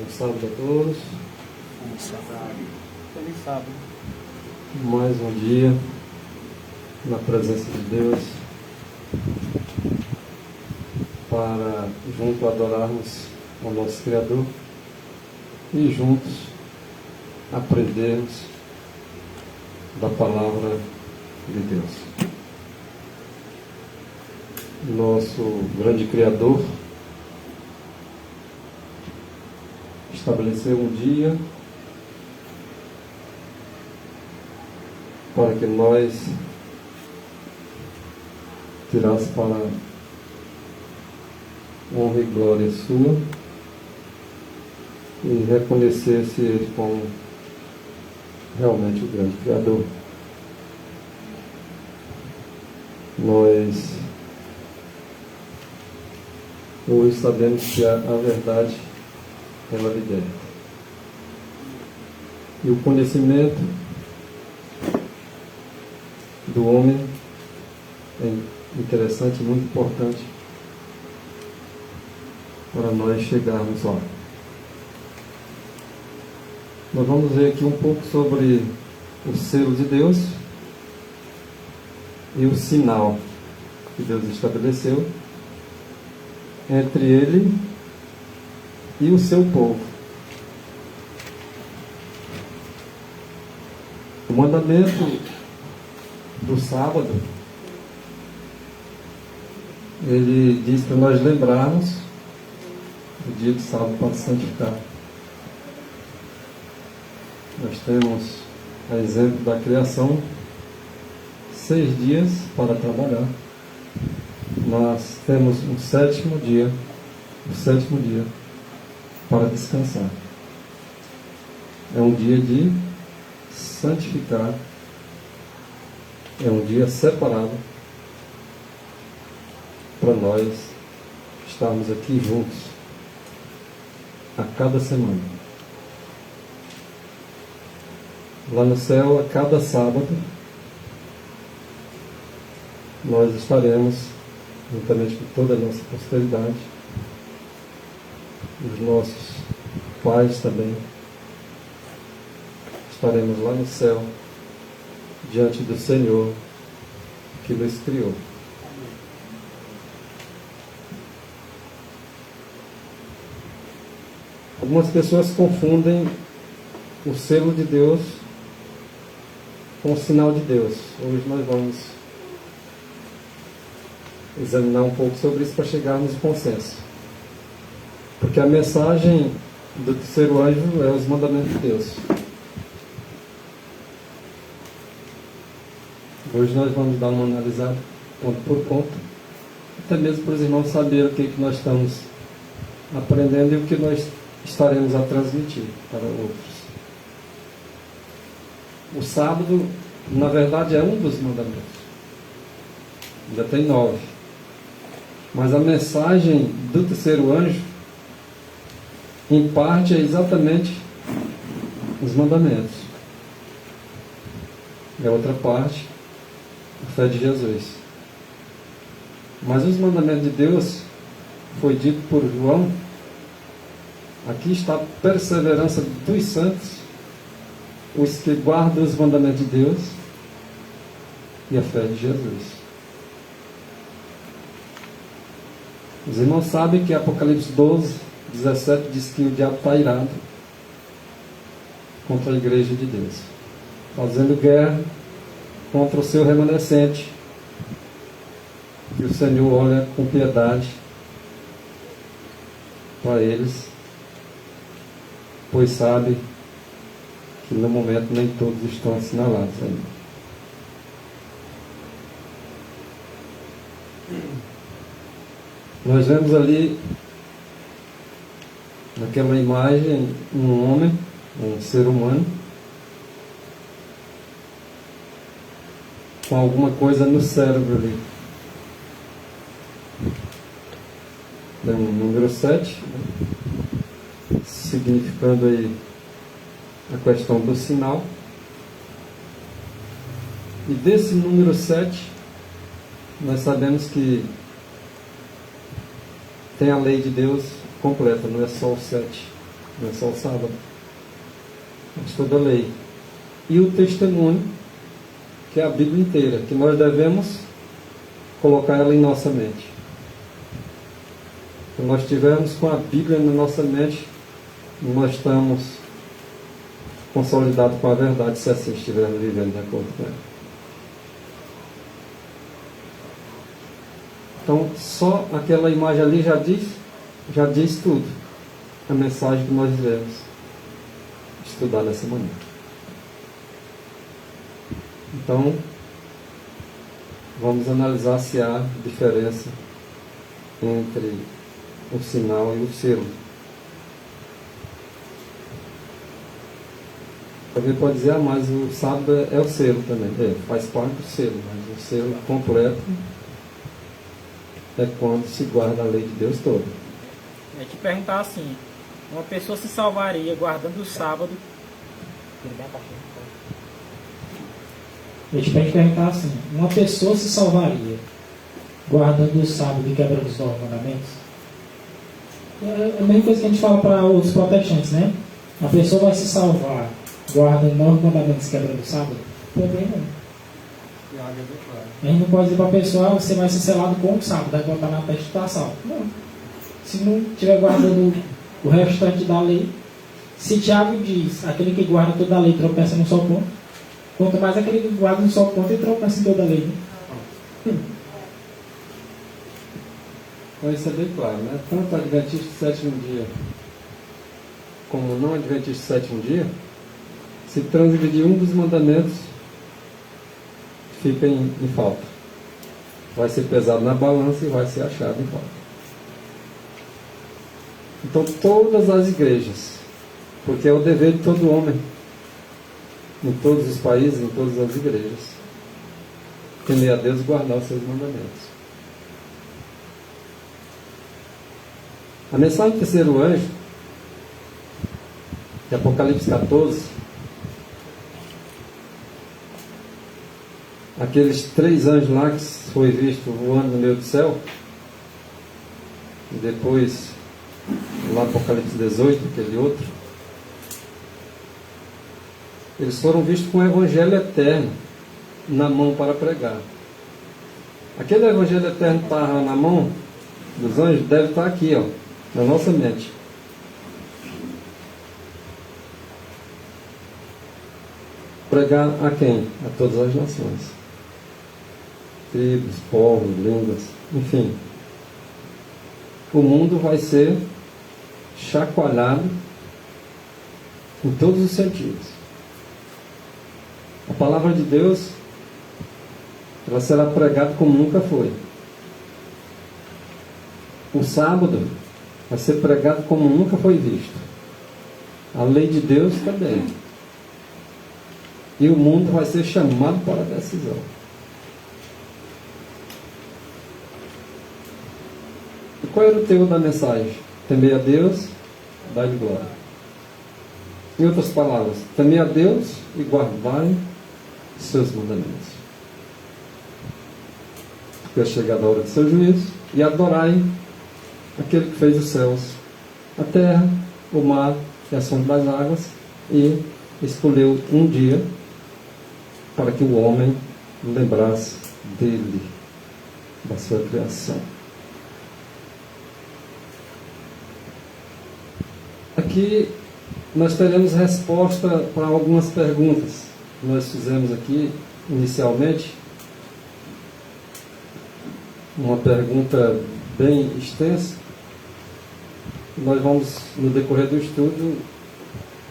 Bom sábado a todos. Bom sábado. Feliz sábado. Mais um dia na presença de Deus para junto adorarmos ao nosso Criador e juntos aprendermos da palavra de Deus. Nosso grande Criador estabeleceu um dia para que nós tirássemos para honra e glória sua e reconhecesse Ele como realmente o grande Criador. Nós hoje sabemos que a verdade ela liberta. E o conhecimento do homem é interessante, muito importante para nós chegarmos lá. Nós vamos ver aqui um pouco sobre o selo de Deus e o sinal que Deus estabeleceu entre Ele e o seu povo. O mandamento do sábado, ele diz para nós lembrarmos o dia de sábado para santificar. Nós temos, a exemplo da criação, 6 dias para trabalhar. Nós temos o sétimo dia para descansar. É um dia de santificar, é um dia separado para nós estarmos aqui juntos a cada semana. Lá no céu, a cada sábado, nós estaremos, juntamente com toda a nossa posteridade, os nossos pais também, estaremos lá no céu, diante do Senhor que nos criou. Algumas pessoas confundem o selo de Deus com o sinal de Deus. Hoje nós vamos examinar um pouco sobre isso para chegarmos ao consenso. Porque a mensagem do terceiro anjo é os mandamentos de Deus. Hoje nós vamos dar uma analisada ponto por ponto, até mesmo para os irmãos saberem o que nós estamos aprendendo e o que nós estaremos a transmitir para outros. O sábado, na verdade, é um dos mandamentos. Já tem 9. Mas a mensagem do terceiro anjo, em parte, é exatamente os mandamentos. É outra parte, a fé de Jesus. Mas os mandamentos de Deus, foi dito por João, aqui está a perseverança dos santos, os que guardam os mandamentos de Deus e a fé de Jesus. Os irmãos sabem que Apocalipse 12, 17 diz que o diabo está irado contra a igreja de Deus, fazendo guerra contra o seu remanescente, que o Senhor olha com piedade para eles, pois sabe que no momento nem todos estão assinalados ainda. Nós vemos ali, naquela imagem, um homem, um ser humano, com alguma coisa no cérebro ali. Tem um número 7, significando aí a questão do sinal. E desse número 7, nós sabemos que tem a lei de Deus completa, não é só o 7. não é só o sábado, mas toda a lei. E o testemunho, que é a Bíblia inteira, que nós devemos colocar ela em nossa mente. Se nós estivermos com a Bíblia na nossa mente, nós estamos consolidados com a verdade, se assim estivermos vivendo de acordo com ela. Então, só aquela imagem ali já diz tudo. A mensagem que nós devemos estudar nessa manhã. Então, vamos analisar se há diferença entre o sinal e o selo. Alguém pode dizer, mas o sábado é o selo também. Faz parte do selo, mas o selo completo é quando se guarda a lei de Deus toda. É te perguntar assim, uma pessoa se salvaria guardando o sábado? Eu te perguntar assim, uma pessoa se salvaria guardando o sábado e quebrando os 9 mandamentos? É a mesma coisa que a gente fala para os protestantes, né? A pessoa vai se salvar guardando 9 mandamentos e quebrando o sábado? Também não. A gente não pode dizer para a pessoa, você vai ser selado com o sábado, vai botar na testa e está salvo. Não. Se não estiver guardando o restante da lei, se Tiago diz, aquele que guarda toda a lei tropeça num só ponto, quanto mais aquele que guarda num só ponto e tropeça em toda a lei. Né? Então isso é bem claro, né? Tanto adventista do sétimo dia como não adventista do sétimo dia, se transgredir um dos mandamentos, fica em falta. Vai ser pesado na balança e vai ser achado em falta. Então todas as igrejas, porque é o dever de todo homem, em todos os países, em todas as igrejas, temer a Deus e guardar os seus mandamentos. A mensagem do terceiro anjo, de Apocalipse 14, aqueles 3 anjos lá que foi visto voando no meio do céu, e depois, lá Apocalipse 18, aquele outro, eles foram vistos com o evangelho eterno na mão para pregar. Aquele evangelho eterno que estava na mão dos anjos deve estar aqui, ó, na nossa mente. Pregar a quem? A todas as nações. Tribos, povos, línguas, enfim. O mundo vai ser chacoalhado em todos os sentidos. A palavra de Deus, ela será pregada como nunca foi. O sábado vai ser pregado como nunca foi visto. A lei de Deus também. E o mundo vai ser chamado para a decisão. E qual era o teor da mensagem? Temer a Deus, dar-lhe glória. Em outras palavras, temer a Deus e guardar seus mandamentos. Porque é chegada a hora do seu juízo, e adorai aquele que fez os céus, a terra, o mar e as fontes das águas, e escolheu um dia para que o homem lembrasse dele, da sua criação. Aqui nós teremos resposta para algumas perguntas que nós fizemos aqui inicialmente. Uma pergunta bem extensa. Nós vamos, no decorrer do estudo,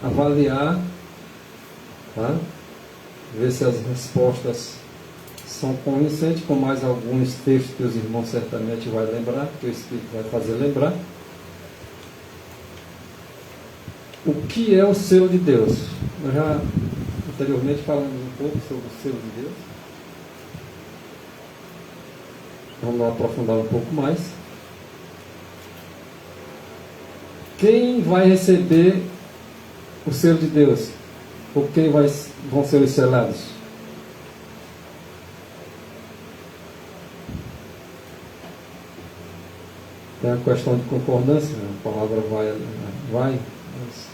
avaliar, tá? Ver se as respostas são convincentes, com mais alguns textos que os irmãos certamente vão lembrar, que o Espírito vai fazer lembrar. O que é o selo de Deus? Nós já anteriormente falamos um pouco sobre o selo de Deus. Vamos aprofundar um pouco mais. Quem vai receber o selo de Deus? Ou quem vão ser os selados? Tem a questão de concordância, a palavra vai, mas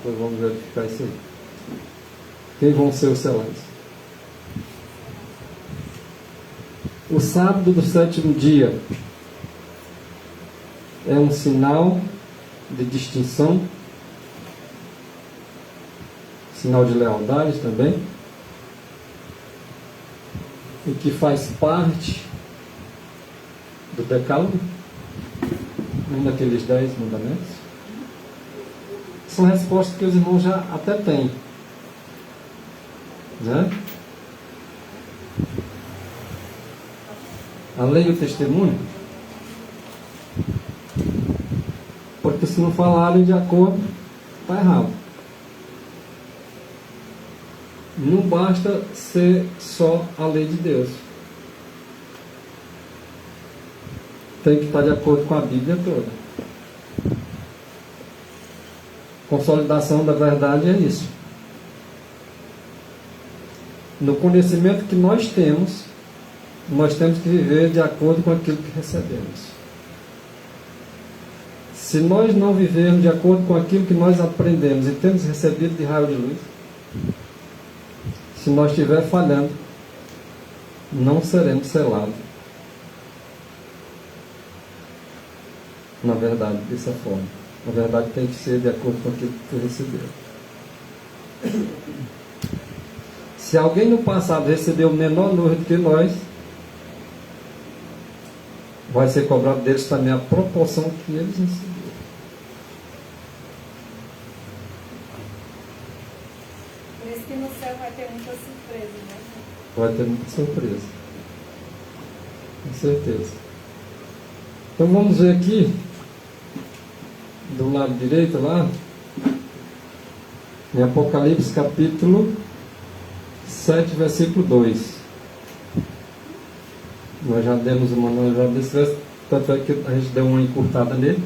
Depois vamos verificar isso aí. Quem vão ser os selados? O sábado do 7º dia é um sinal de distinção, sinal de lealdade também, e que faz parte do decálogo, um daqueles 10 mandamentos. São respostas que os irmãos já até têm, né? A lei e o testemunho, porque se não falarem de acordo, está errado. Não basta ser só a lei de Deus. Tem que estar de acordo com a Bíblia toda. Consolidação da verdade é isso. No conhecimento que nós temos que viver de acordo com aquilo que recebemos. Se nós não vivermos de acordo com aquilo que nós aprendemos e temos recebido de raio de luz, se nós estiver falhando, não seremos selados. Na verdade, dessa forma. Na verdade, tem que ser de acordo com aquilo que tu recebeu. Se alguém no passado recebeu menor número do que nós, vai ser cobrado deles também a proporção que eles receberam. Por isso que no céu vai ter muita surpresa, né? Vai ter muita surpresa. Com certeza. Então vamos ver aqui, do lado direito lá, em Apocalipse capítulo 7, versículo 2. Nós já demos uma análise desse verso, tanto é que a gente deu uma encurtada nele,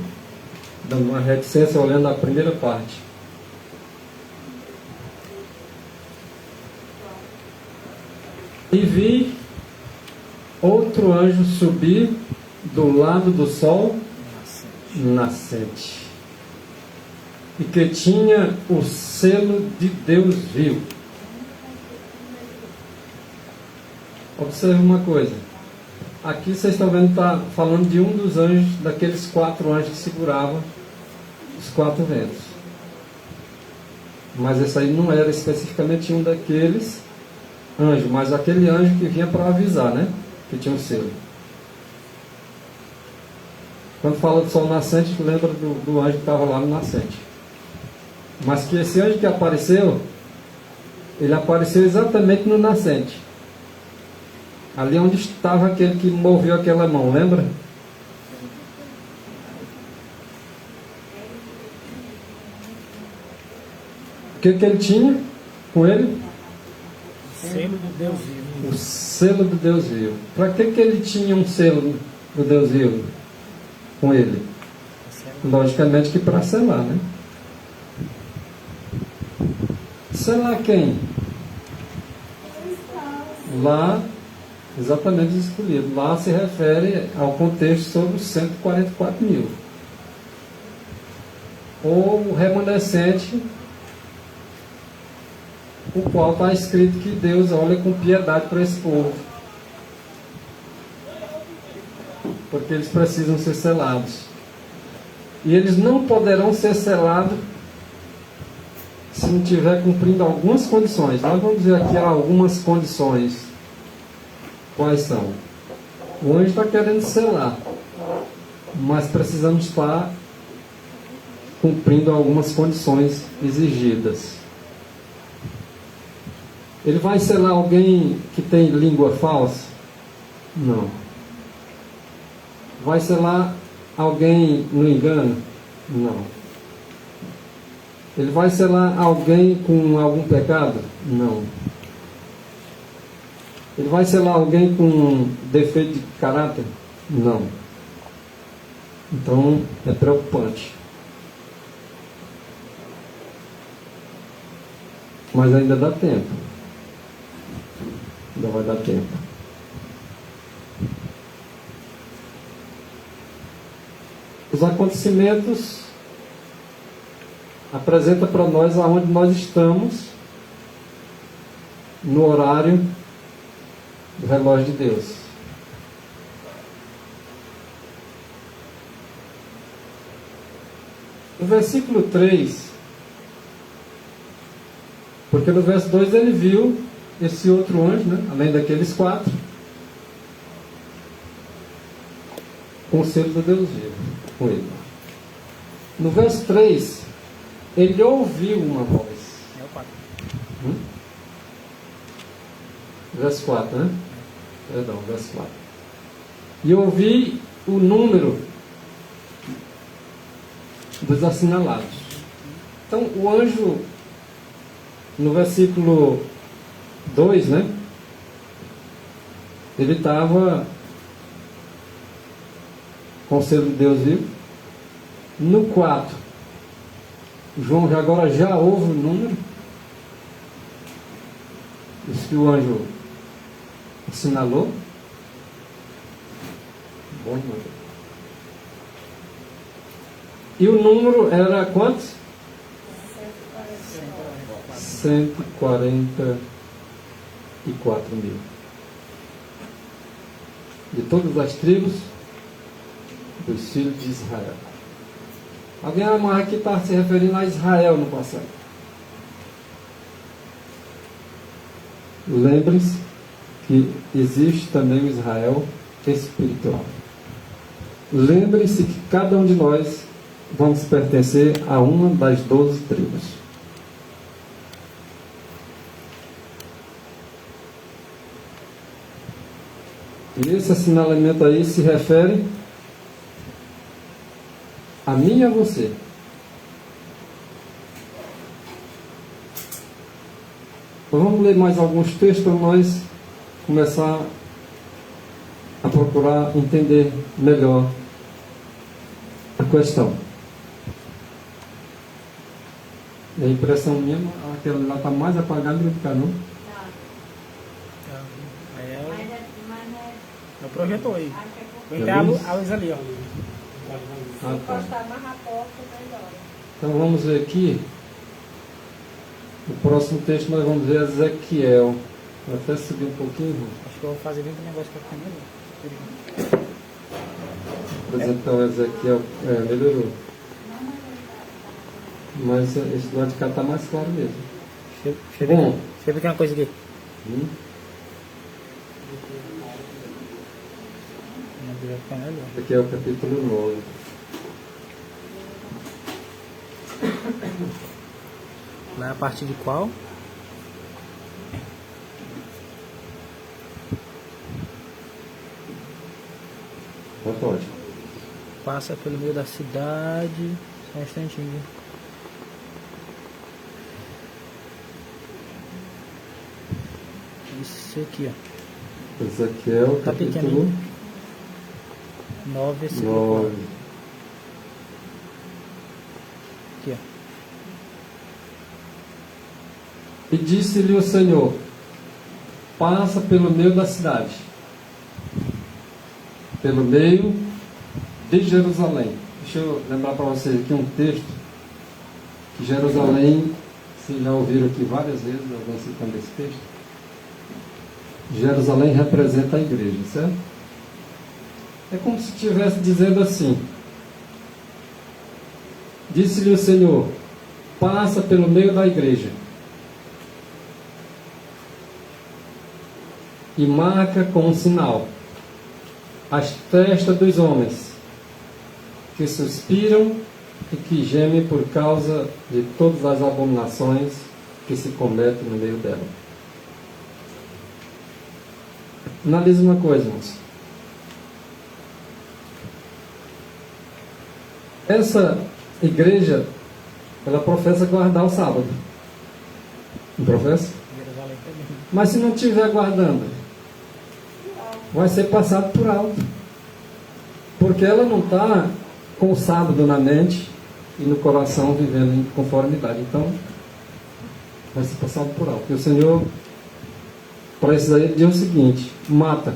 dando uma reticência olhando a primeira parte. E vi outro anjo subir do lado do sol nascente, e que tinha o selo de Deus vivo. Observe uma coisa. Aqui vocês estão vendo, está falando de um dos anjos, daqueles 4 anjos que seguravam os 4 ventos. Mas esse aí não era especificamente um daqueles anjos, mas aquele anjo que vinha para avisar, né? Que tinha um selo. Quando fala do sol nascente, lembra do anjo que estava lá no nascente. Mas que esse anjo que apareceu, ele apareceu exatamente no nascente. Ali onde estava aquele que moveu aquela mão, lembra? O que ele tinha com ele? Selo do Deus vivo. O selo do Deus vivo. Para que ele tinha um selo do Deus vivo com ele? Logicamente que para selar, né? Selar quem? Lá, exatamente escolhido. Lá se refere ao contexto sobre os 144 mil. Ou o remanescente, o qual está escrito que Deus olha com piedade para esse povo, porque eles precisam ser selados, e eles não poderão ser selados se não estiver cumprindo algumas condições. Nós vamos ver aqui algumas condições. Quais são? O anjo está querendo selar, mas precisamos estar cumprindo algumas condições exigidas. Ele vai selar alguém que tem língua falsa? Não. Vai selar alguém no engano? Não. Ele vai selar alguém com algum pecado? Não. Ele vai selar alguém com defeito de caráter? Não. Então é preocupante. Mas ainda dá tempo. Ainda vai dar tempo. Os acontecimentos apresenta para nós aonde nós estamos no horário do relógio de Deus. No versículo 3, porque no verso 2 ele viu esse outro anjo, né, além daqueles 4, com o selo do Deus vivo, com ele. No verso 3, ele ouviu uma voz. É o 4. Verso 4, né? Perdão, verso 4. E ouvi o número dos assinalados. Então, o anjo, no versículo 2, né? Ele estava com o selo de Deus vivo. No 4, João agora já ouve o número. Isso que o anjo assinalou. Bom, irmão. E o número era quantos? 144 mil. De todas as tribos dos filhos de Israel. Alguém amarra aqui está se referindo a Israel no passado. Lembre-se que existe também o Israel espiritual. Lembre-se que cada um de nós vamos pertencer a uma das 12 tribos. E esse assinalamento aí se refere a mim e a você. Então vamos ler mais alguns textos para nós começar a procurar entender melhor a questão. A impressão minha, aquela lá está mais apagada do que cá, não? Aí é Mas é o projetor aí. acho que Vem cá a luz ali, ó. se Ah, tá. encostar mais a porta, melhor. Então vamos ver aqui. No próximo texto nós vamos ver Ezequiel. Vou até subir um pouquinho, irmão. Acho que eu vou fazer bem pro negócio pra ficar melhor. Por exemplo, então Ezequiel melhorou. Mas esse do lado de cá está mais claro mesmo. Deixa eu Bom. deixa eu ver uma coisa aqui. Vai ficar melhor. Esse aqui é o capítulo 9. Lá é a partir de qual? Pode. Passa pelo meio da cidade. Só um instantinho. Isso aqui, ó. Ezequiel, Tá capítulo pequenininho. 9, versículo 9. aqui, ó. E disse-lhe o Senhor: passa pelo meio da cidade, pelo meio de Jerusalém. Deixa eu lembrar para vocês aqui um texto que Jerusalém, vocês já ouviram aqui várias vezes, alguém citando esse texto. Jerusalém representa a igreja, certo? É como se estivesse dizendo assim: disse-lhe o Senhor, passa pelo meio da igreja e marca com um sinal as testas dos homens que suspiram e que gemem por causa de todas as abominações que se cometem no meio dela. Analise uma coisa, irmãos. Essa igreja, ela professa guardar o sábado. Não professa? Jerusalém também. Mas se não estiver guardando, vai ser passado por alto. Porque ela não está com o sábado na mente e no coração vivendo em conformidade. Então, vai ser passado por alto. E o Senhor, para esses aí, diz o seguinte: mata.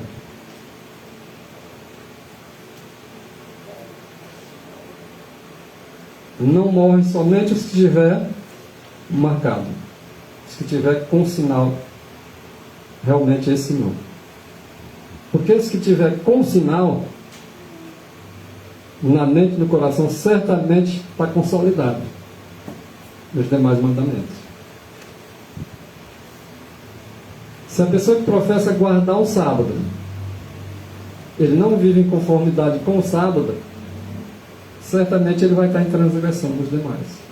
Não morrem somente os que tiver marcado. Os que tiver com sinal. Realmente esse não. Porque os que tiver com sinal, na mente e no coração, certamente está consolidado nos demais mandamentos. Se a pessoa que professa guardar o sábado, ele não vive em conformidade com o sábado, certamente ele vai estar em transgressão dos demais.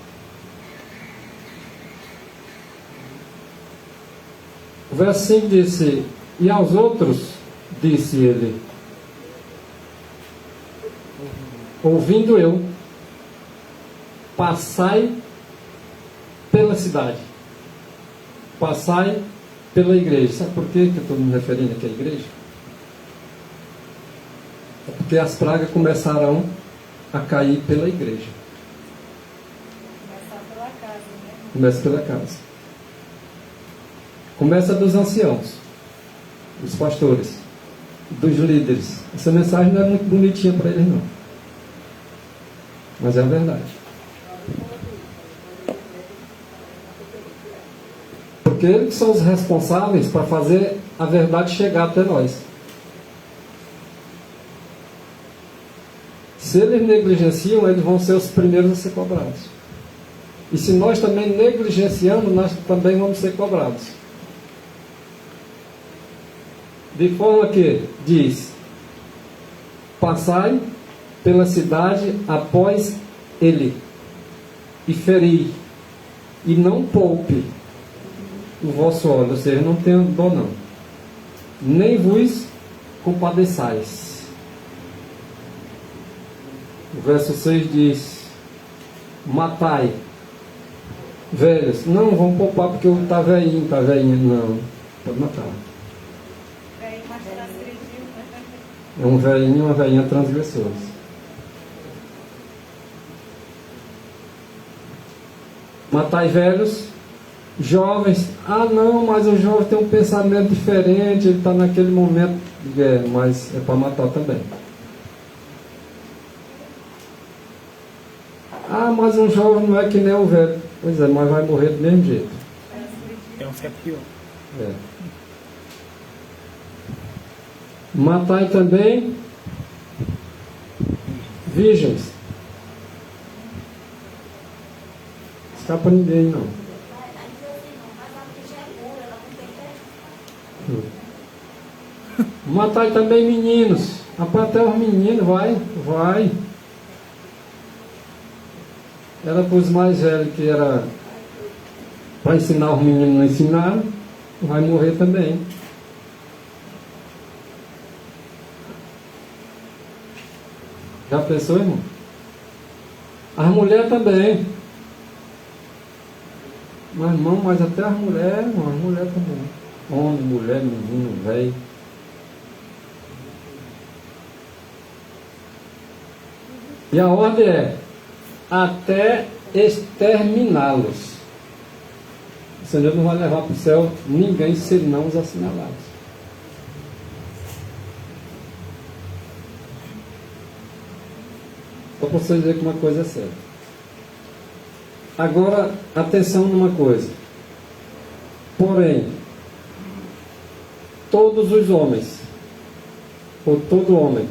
O verso 5 disse: e aos outros, disse ele, ouvindo eu, passai pela cidade, passai pela igreja. Sabe por quê que eu estou me referindo aqui à igreja? É porque as pragas começarão a cair pela igreja. Começar pela casa, né? Começa pela casa. Começa dos anciãos, dos pastores, dos líderes. Essa mensagem não é muito bonitinha para eles, não. Mas é a verdade. Porque eles são os responsáveis para fazer a verdade chegar até nós. Se eles negligenciam, eles vão ser os primeiros a ser cobrados. E se nós também negligenciamos, nós também vamos ser cobrados. De forma que, diz, passai pela cidade após ele, e feri, e não poupe o vosso óleo, ou seja, não tenha dó não, nem vos compadeçais. O verso 6 diz: matai velhos. Não, vamos poupar porque está velhinho, está velhinho. Não, pode matar. Aí, mas transgrediu, né? É um velhinho e uma velhinha transgressores. Matai velhos, jovens. Ah não, mas o jovem tem um pensamento diferente, ele está naquele momento. Mas é para matar também. Ah, mas um jovem não é que nem o velho. Pois é, mas vai morrer do mesmo jeito. Tem uns que é pior. É. Matai também virgens. Escapa ninguém, não. Matai também meninos. Até os meninos, vai. Era para os mais velhos, que era para ensinar os meninos, não ensinaram, vai morrer também. Já pensou, irmão? As mulheres também. Mas irmão, mas até as mulheres, irmão, as mulheres também. Homem, mulher, menino, velho. E a ordem é até exterminá-los. O Senhor não vai levar para o céu ninguém senão os assinalados. Só para você dizer que uma coisa é certa. Agora, atenção numa coisa. Porém, todos os homens, ou todo homem,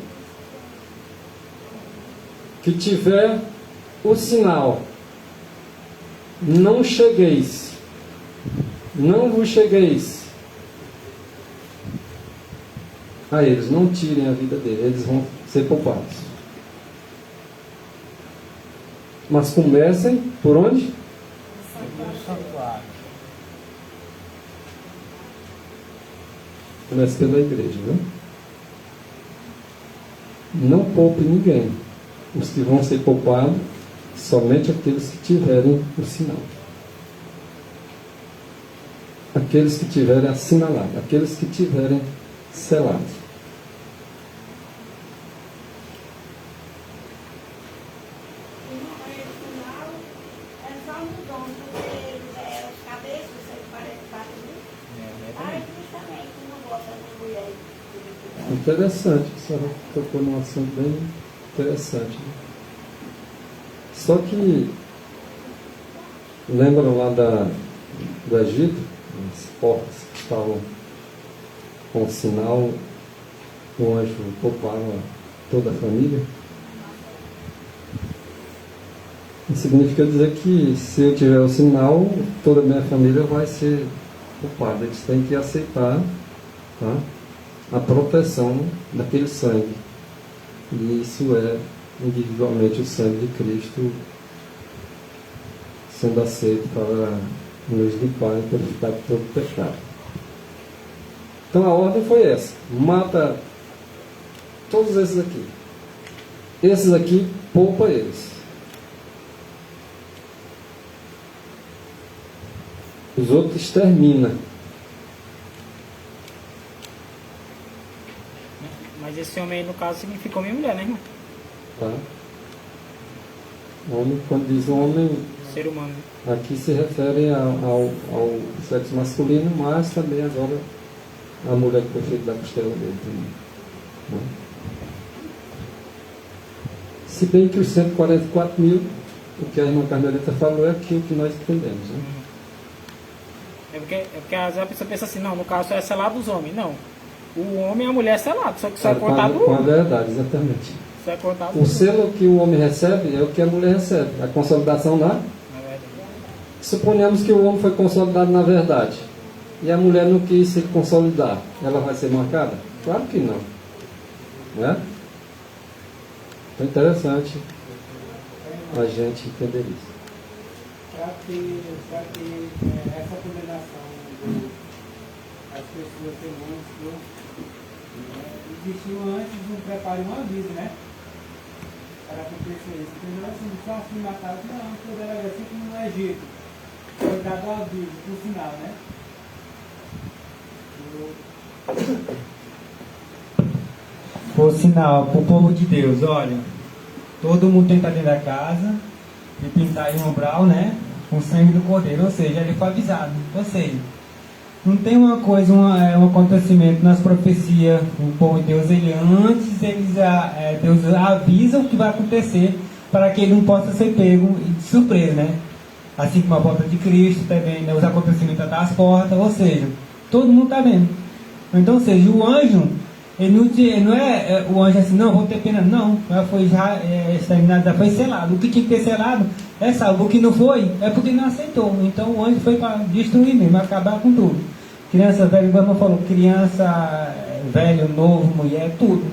que tiver o sinal, não chegueis, não vos chegueis a eles, não tirem a vida deles, eles vão ser poupados. Mas comecem por onde? Santuário. Comece pela igreja, viu? Não poupe ninguém. Os que vão ser poupados, somente aqueles que tiverem o sinal. Aqueles que tiverem assinalado, aqueles que tiverem selado. É só um dom, porque os cabeças, você parece barulho. Ai, justamente, não gosta de mulher. Interessante, a senhora tocou num assunto bem interessante. Né? Só que, lembram lá do Egito, as portas que estavam com o sinal, o anjo poupava toda a família? Isso significa dizer que se eu tiver o sinal, toda a minha família vai ser poupada. Eles têm que aceitar, tá, a proteção daquele sangue. E isso é individualmente o sangue de Cristo sendo aceito para nos limpar e purificar de todo pecado. Então a ordem foi essa: mata todos esses aqui. Esses aqui, poupa eles. Os outros extermina. Mas esse homem aí, no caso, significa homem e mulher, né, irmão? Tá? Homem, quando diz homem, Ser humano. aqui se refere ao sexo masculino, mas também agora a mulher que foi feita da costela dele também. Né? Se bem que os 144 mil, o que a irmã Carmelita falou, é aquilo que nós entendemos. Né? É porque às vezes a pessoa pensa assim, não, no caso só é selado os homens. Não. O homem e a mulher é selado, só que só é contado Com a um. verdade, exatamente. Só é contado O selo que o homem recebe é o que a mulher recebe. A consolidação lá. Na verdade. Suponhamos que o homem foi consolidado na verdade e a mulher não quis se consolidar. Ela vai ser marcada? Claro que não. Não é? É interessante a gente entender isso. Para ter essa condenação das pessoas ser monstro, existiu antes um preparo e um aviso, né? Para acontecer isso. Entendeu? Assim, só assim mataram, não, tudo era assim como no Egito. Foi dado o aviso, por sinal, né? Por sinal, para o povo de Deus, olha, todo mundo tem que estar dentro da casa e pintar em um umbral, né? Com o sangue do cordeiro, ou seja, ele foi avisado. Ou seja, não tem uma coisa, um acontecimento nas profecias, o povo de Deus, Deus avisa o que vai acontecer para que ele não possa ser pego de surpresa, né? Assim como a volta de Cristo também, né? Os acontecimentos das portas, ou seja, todo mundo está vendo. Então, ou seja, o anjo, ele não é o anjo assim, não, vou ter pena, não, já foi exterminado, já foi selado. O que tinha que ter selado é salvo, o que não foi é porque não aceitou. Então o anjo foi para destruir mesmo, acabar com tudo. Criança, velho, igual a irmã falou, criança, velho, novo, mulher, tudo.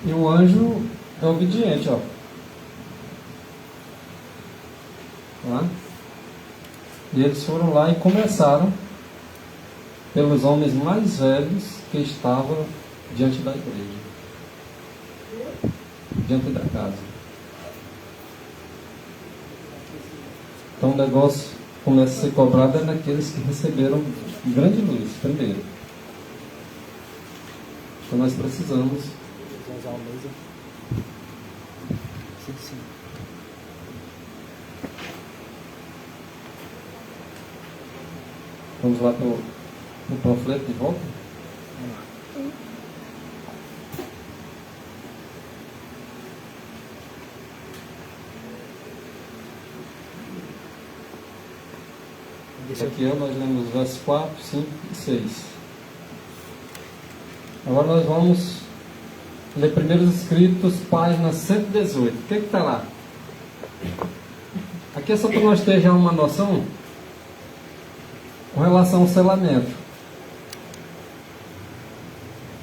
E o anjo é obediente, ó. Tá? E eles foram lá e começaram pelos homens mais velhos que estavam diante da igreja, diante da casa. Então o negócio começa a ser cobrado naqueles que receberam grande luz primeiro. Então nós precisamos vamos lá para o panfleto de volta. Aqui nós lemos os versos 4, 5 e 6. Agora nós vamos ler Primeiros Escritos, página 118. O que está lá? Aqui é só para nós ter já uma noção com relação ao selamento,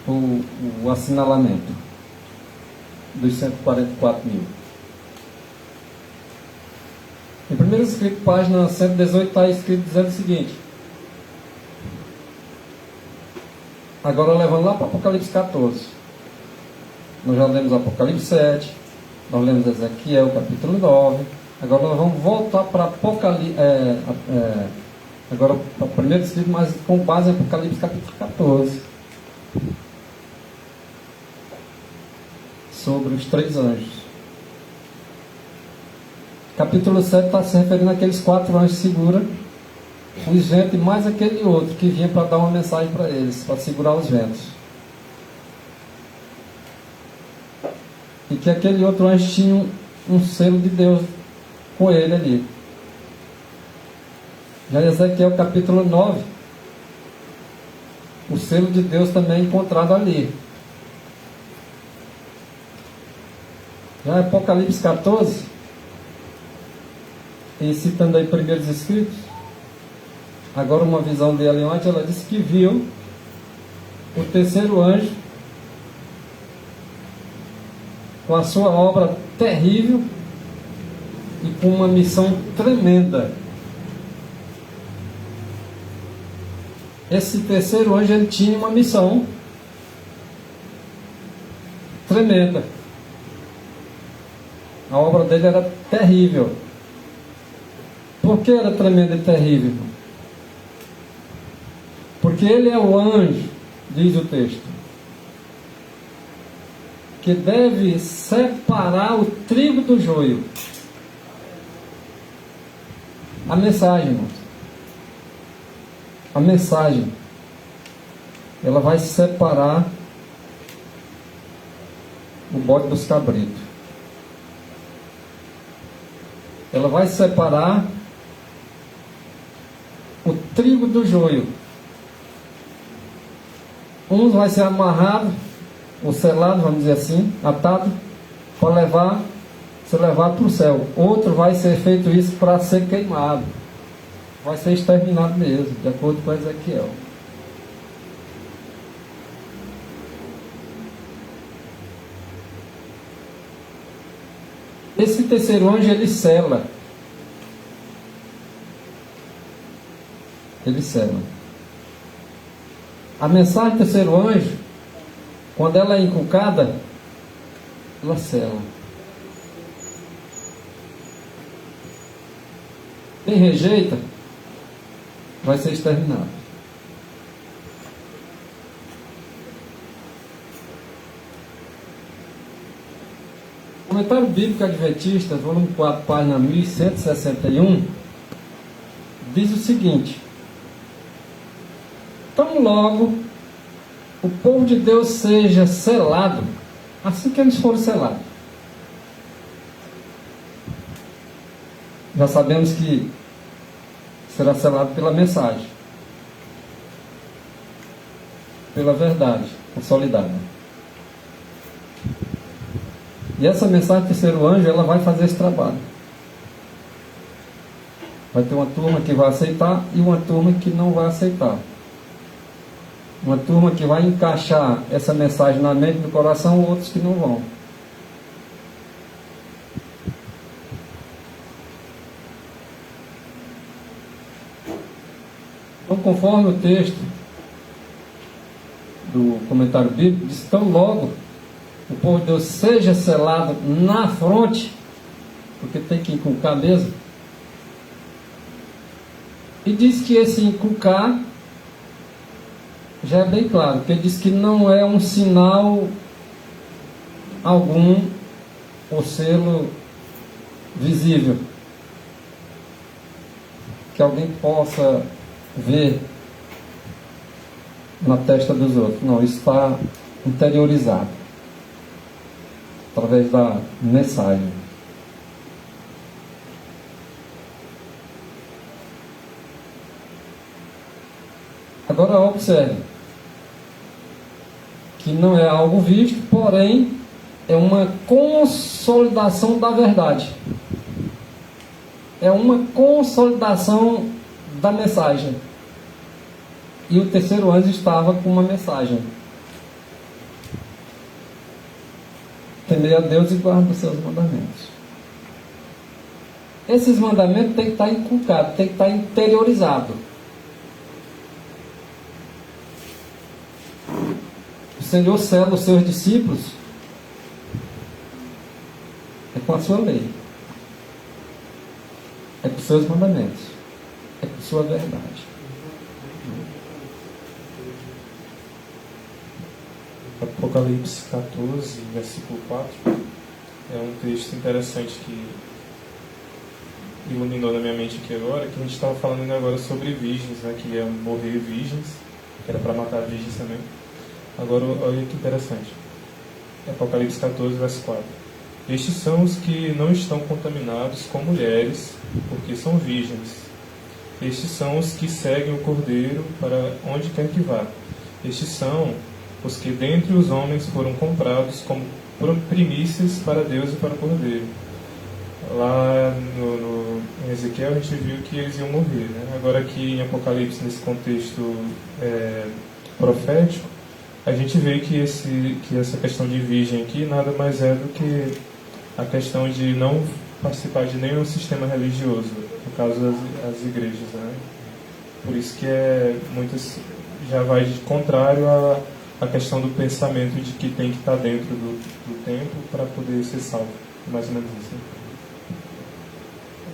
o assinalamento dos 144 mil. Em primeiro escrito, página 118, está escrito dizendo o seguinte. Agora levando lá para Apocalipse 14. Nós já lemos Apocalipse 7, nós lemos Ezequiel, capítulo 9. Agora nós vamos voltar para Apocalipse, agora para o primeiro escrito, mas com base em Apocalipse capítulo 14. Sobre os 3 anjos. Capítulo 7 está se referindo àqueles 4 anjos que seguram os ventos e mais aquele outro que vinha para dar uma mensagem para eles, para segurar os ventos. E que aquele outro anjo tinha um selo de Deus com ele ali. Já em Ezequiel capítulo 9, o selo de Deus também é encontrado ali. Já em Apocalipse 14, e citando aí primeiros escritos, agora uma visão de Ellen White, ela disse que viu o terceiro anjo com a sua obra terrível e com uma missão tremenda. Esse terceiro anjo, ele tinha uma missão tremenda. A obra dele era terrível. Por que era tremenda e terrível? Porque ele é o anjo, diz o texto, que deve separar o trigo do joio. A mensagem, irmãos. A mensagem, ela vai separar o bode dos cabritos. Ela vai separar o trigo do joio. Um vai ser amarrado, ou selado, vamos dizer assim, atado, para ser levado para o céu. Outro vai ser feito isso para ser queimado. Vai ser exterminado mesmo, de acordo com Ezequiel. Esse terceiro anjo, ele sela. Ele sela. A mensagem do terceiro anjo, quando ela é inculcada, ela sela. Quem rejeita, vai ser exterminado. Comentário Bíblico Adventista, volume 4, página 1161, diz o seguinte: tão logo o povo de Deus seja selado, assim que eles forem selados. Já sabemos que será selado pela mensagem, pela verdade consolidada. E essa mensagem do terceiro anjo, ela vai fazer esse trabalho. Vai ter uma turma que vai aceitar e uma turma que não vai aceitar. Uma turma que vai encaixar essa mensagem na mente e no coração, outros que não vão. Então, conforme o texto do comentário bíblico, diz: tão logo o povo de Deus seja selado na fronte, porque tem que inculcar mesmo. E diz que esse inculcar já é bem claro, porque ele diz que não é um sinal algum, ou selo visível, que alguém possa ver na testa dos outros. Não, isso está interiorizado através da mensagem. Agora observe que não é algo visto, porém é uma consolidação da verdade. É uma consolidação da mensagem. E o terceiro anjo estava com uma mensagem: temer a Deus e guardar os seus mandamentos. Esses mandamentos têm que estar inculcados, têm que estar interiorizados. O Senhor sela os seus discípulos é com a sua lei, é com os seus mandamentos, é com a sua verdade. Apocalipse 14, versículo 4, é um texto interessante que iluminou na minha mente aqui agora, que a gente estava falando ainda agora sobre virgens, né, que ia morrer virgens, que era para matar virgens também. Agora, olha que interessante. Apocalipse 14, verso 4. Estes são os que não estão contaminados com mulheres, porque são virgens. Estes são os que seguem o Cordeiro para onde quer que vá. Estes são os que dentre os homens foram comprados como primícias para Deus e para o Cordeiro. Lá em Ezequiel a gente viu que eles iam morrer, né? Agora aqui em Apocalipse, nesse contexto profético, a gente vê que essa questão de virgem aqui nada mais é do que a questão de não participar de nenhum sistema religioso, no caso as igrejas, né? Por isso que já vai de contrário à questão do pensamento de que tem que estar dentro do templo para poder ser salvo, mais ou menos isso.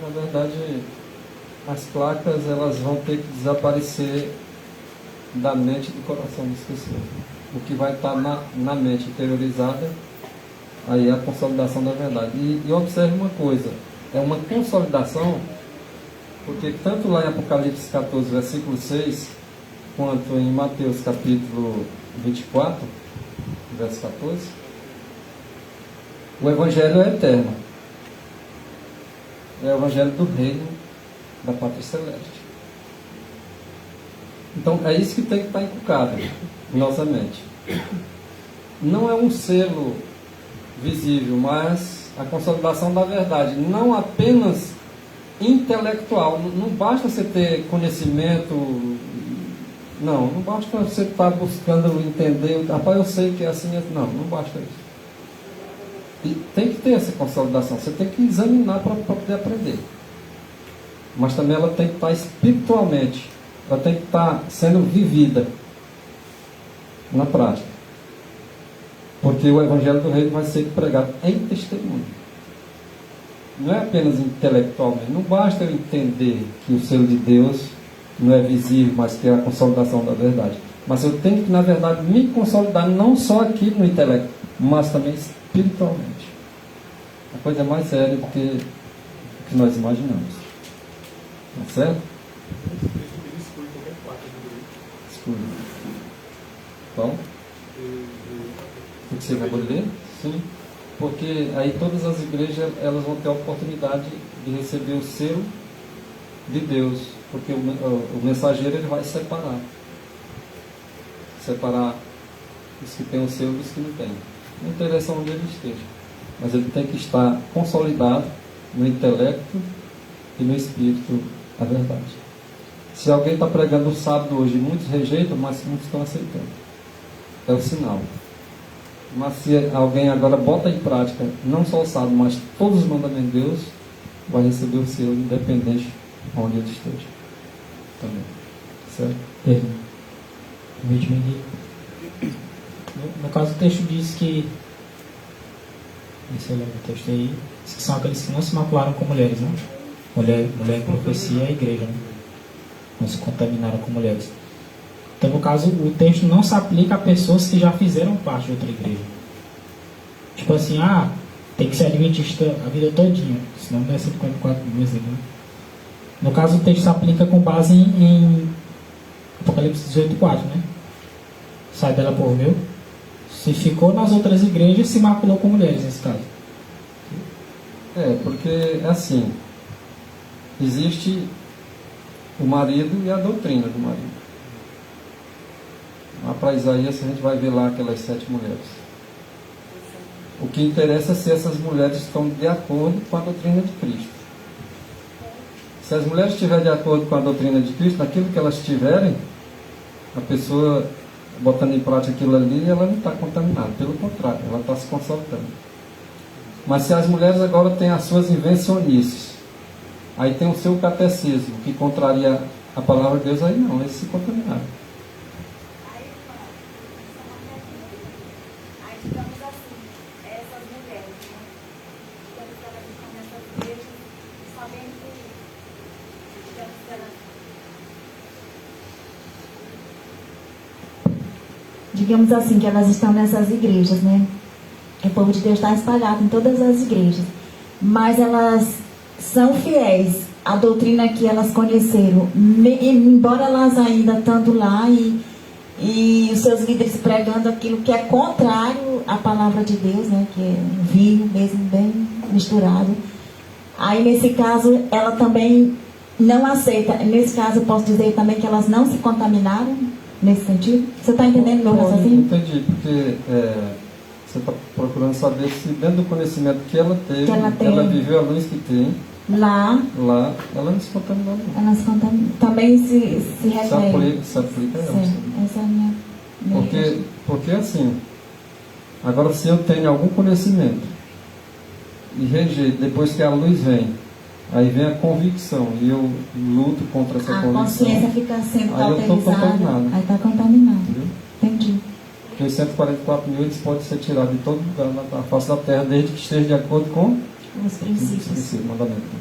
Na verdade, as placas elas vão ter que desaparecer da mente e do coração das pessoas. O que vai estar na mente interiorizada, aí é a consolidação da verdade. E observe uma coisa, é uma consolidação, porque tanto lá em Apocalipse 14, versículo 6, quanto em Mateus capítulo 24, verso 14, o Evangelho é eterno. É o Evangelho do Reino da Pátria Celeste. Então, é isso que tem que estar inculcado em nossa mente. Não é um selo visível, mas a consolidação da verdade. Não apenas intelectual. Não basta você ter conhecimento. Não basta você estar buscando entender. Rapaz, eu sei que é assim. Não basta isso. E tem que ter essa consolidação. Você tem que examinar para poder aprender. Mas também ela tem que estar espiritualmente. Ela tem que estar sendo vivida na prática. Porque o Evangelho do Reino vai ser pregado em testemunho. Não é apenas intelectualmente. Não basta eu entender que o selo de Deus não é visível, mas que é a consolidação da verdade. Mas eu tenho que, na verdade, me consolidar não só aqui no intelecto, mas também espiritualmente. A coisa é mais séria do que o que nós imaginamos. Tá certo? Exclui. Bom? O que você acabou de ler? Sim. Porque aí todas as igrejas elas vão ter a oportunidade de receber o selo de Deus. Porque o mensageiro ele vai separar os que têm o selo dos que não têm. Não interessa onde ele esteja, mas ele tem que estar consolidado no intelecto e no espírito a verdade. Se alguém está pregando o sábado hoje, muitos rejeitam, mas muitos estão aceitando. É o sinal. Mas se alguém agora bota em prática, não só o sábado, mas todos os mandamentos de Deus, vai receber o selo independente onde ele esteja. Também. Certo? No caso, o texto diz que, se eu lembro do texto aí, diz que são aqueles que não se macularam com mulheres, né? Mulher em profecia é a igreja, né? Não se contaminaram com mulheres. Então, no caso, o texto não se aplica a pessoas que já fizeram parte de outra igreja. Tipo assim, tem que ser adventista a vida todinha, senão não é 144 vezes, né? No caso, o texto se aplica com base em Apocalipse 18:4, né? Sai dela por meu. Se ficou nas outras igrejas, se maculou com mulheres, nesse caso. Porque é assim, existe o marido e a doutrina do marido. Lá para Isaías a gente vai ver lá aquelas 7 mulheres. O que interessa é se essas mulheres estão de acordo com a doutrina de Cristo. Se as mulheres estiverem de acordo com a doutrina de Cristo, naquilo que elas tiverem, a pessoa botando em prática aquilo ali, ela não está contaminada. Pelo contrário, ela está se consolidando. Mas se as mulheres agora têm as suas invencionices, aí tem o seu catecismo, que contraria a palavra de Deus, aí não, eles se contaminaram. Aí, digamos assim, essas mulheres, né? Digamos que elas estão nessas igrejas, sabendo que, digamos que elas... Digamos assim, que elas estão nessas igrejas, né? O povo de Deus está espalhado em todas as igrejas. Mas elas são fiéis à doutrina que elas conheceram, embora elas ainda estando lá e e os seus líderes pregando aquilo que é contrário à palavra de Deus, né? Que é um vinho mesmo bem misturado. Aí nesse caso ela também não aceita. Nesse caso eu posso dizer também que elas não se contaminaram nesse sentido. Você está entendendo meu raciocínio? Entendi, porque você está procurando saber se dentro do conhecimento que ela teve, Que ela tem. ela viveu a luz que tem, Lá ela não se contaminou. Não. elas também se referem. Se aplica a ela. Certo. Essa é a minha Porque assim, agora se eu tenho algum conhecimento e rejeito, depois que a luz vem, aí vem a convicção e eu luto contra essa a convicção. consciência fica sendo Aí eu estou cauterizada. contaminado. Aí está contaminado. Entendeu? Entendi. Porque os 144 mil eles podem ser tirados de todo lugar na face da terra, desde que esteja de acordo com Os princípios. esse mandamento.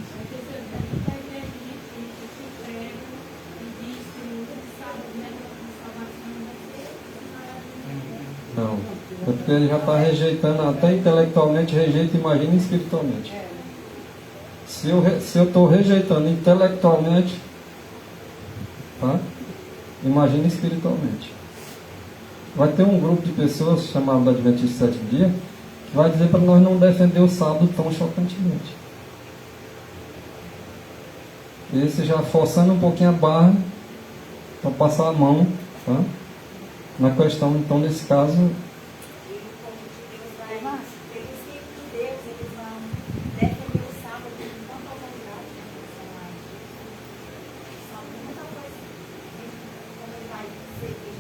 Não. É porque ele já está rejeitando, até intelectualmente rejeita, imagina espiritualmente. Se eu estou rejeitando intelectualmente, tá? Imagina espiritualmente. Vai ter um grupo de pessoas chamado Adventista Sétimo Dia que vai dizer para nós não defender o sábado tão chocantemente. Esse já forçando um pouquinho a barra para passar a mão, tá? Na questão, então, nesse caso,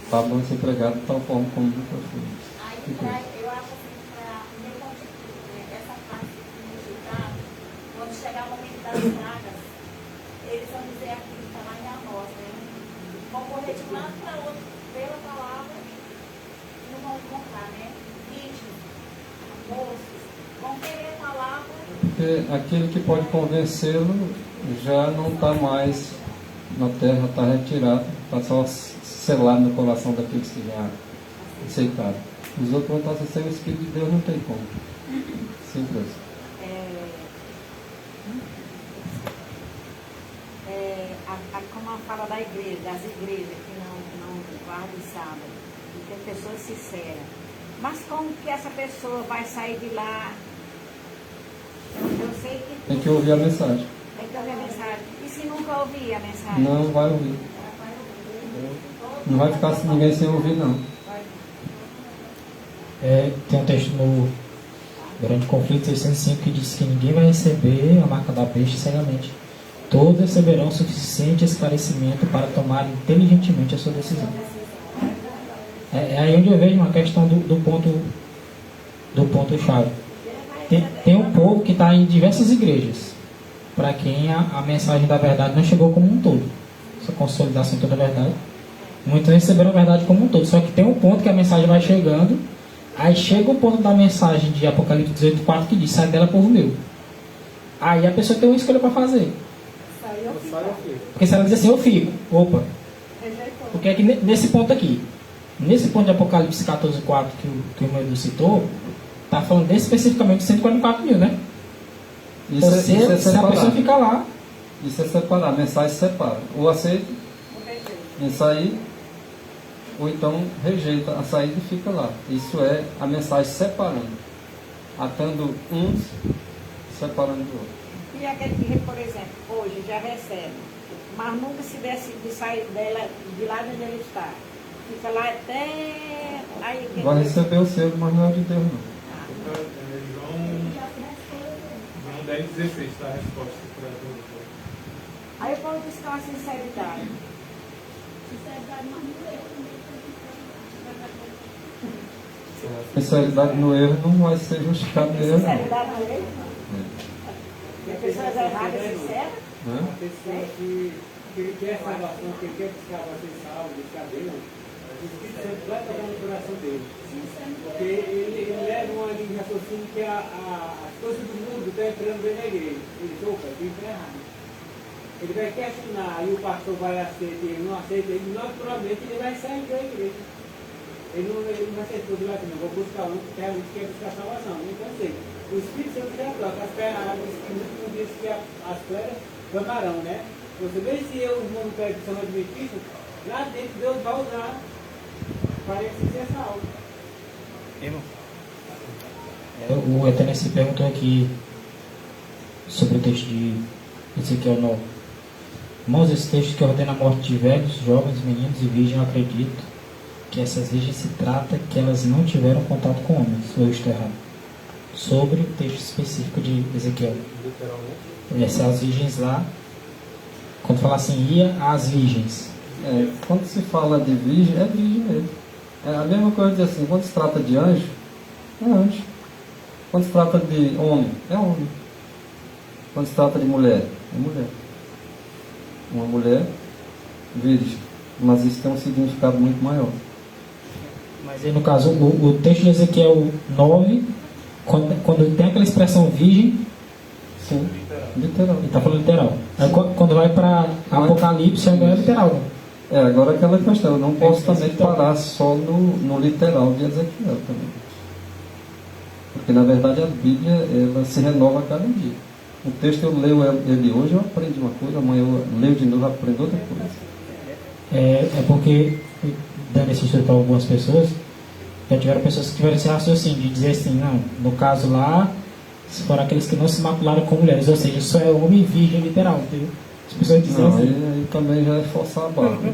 está bom ser pregado de tal forma como nunca foi. Eu acho assim, para essa parte que me rejeitar, quando chegar o momento das pragas, eles vão dizer aquilo que está lá em Amós, né? Vão correr de um lado para outro pela palavra e não vão encontrar, né? Vítimas, moços, vão querer a palavra. Porque aquele que pode convencê-lo já não está mais na terra, está retirado, está só selado no coração daqueles que já aceitaram. Os outros vão estar sem o Espírito de Deus, não tem como. Simples. Como fala da igreja, das igrejas que não guardam o sábado, e tem pessoas sinceras. Mas como que essa pessoa vai sair de lá? Eu sei que Tem que ouvir a mensagem. tem que ouvir a mensagem. E se nunca ouvir a mensagem? Não vai ouvir. Não vai ficar ninguém sem ouvir, não. Tem um texto no Grande Conflito 605 que diz que ninguém vai receber a marca da besta cegamente. Todos receberão suficiente esclarecimento para tomar inteligentemente a sua decisão. É aí onde eu vejo uma questão do ponto-chave. Tem um povo que está em diversas igrejas, para quem a mensagem da verdade não chegou como um todo. Essa consolidação de toda a verdade. Muitos receberam a verdade como um todo, só que tem um ponto que a mensagem vai chegando, aí chega o ponto da mensagem de Apocalipse 18:4 que diz: sai dela, povo meu. Aí a pessoa tem uma escolha para fazer. Porque se ela diz assim, eu fico, opa. Porque é que nesse ponto aqui, nesse ponto de Apocalipse 14:4 que o meu citou, está falando especificamente de 144 mil, né? Isso é se a separar. pessoa ficar lá, Isso é separar. A mensagem separa. Ou aceita, mensagem, ou então rejeita a saída e fica lá. Isso é a mensagem separando. Atando uns, separando do outro. E aquele que, por exemplo, hoje já recebe, mas nunca se desce de sair dela, de lá onde ele está. Fica lá até... Aí, Vai receber o selo, mas não é de Deus, não. João 10,16 está a resposta para a pergunta. aí eu vou buscar uma sinceridade. Sinceridade no erro não vai ser justificado no erro, não. Sinceridade não é? E as pessoas erradas, sinceras? Né? A pessoa que ele quer salvação, que ele quer buscar ser salvo, buscar Deus, o Espírito Santo vai tocar no coração dele. Porque ele leva uma linha de raciocínio que as coisas do mundo estão entrando dentro da igreja. Ele diz, opa, tem que errado. Ele vai questionar, aí o pastor vai aceitar, ele não aceita, ele naturalmente ele vai sair da igreja. Ele não vai ser todo lá, não vou buscar um que quer buscar salvação. Então, assim, o Espírito Santo já troca as pernas, o Espírito diz que as pedras clamarão, né? Você vê se os irmãos que são adventistas, lá dentro Deus vai usar parece ser salvo. Irmão, O Eterno se perguntou aqui sobre o texto de Ezequiel 9. Irmãos, esse texto que ordena a morte de velhos, jovens, meninos e virgens, eu acredito que essas virgens se trata que elas não tiveram contato com homens, ou eu estou errado? Sobre o texto específico de Ezequiel. Essas virgens lá, quando fala assim, ia às virgens. Quando se fala de virgem, é virgem mesmo. É a mesma coisa de assim, quando se trata de anjo, é anjo. Quando se trata de homem, é homem. Quando se trata de mulher, é mulher. Uma mulher virgem. Mas isso tem um significado muito maior. Mas aí no caso, o texto de Ezequiel 9, quando tem aquela expressão virgem, Sim, literal. ele está falando literal. Aí quando vai para Apocalipse, é literal. Agora aquela questão, eu não posso também parar só no literal de Ezequiel também. Porque na verdade a Bíblia, ela se renova a cada dia. O texto eu leio ele hoje, eu aprendo uma coisa, amanhã eu leio de novo, eu aprendo outra coisa. É porque, dando esse estudo para algumas pessoas, já tiveram pessoas que tiveram esse raciocínio de dizer assim, não, no caso lá, se for aqueles que não se macularam com mulheres, ou seja, só é homem virgem literal, entendeu? As pessoas dizem Não, assim. aí também já é forçar a barra.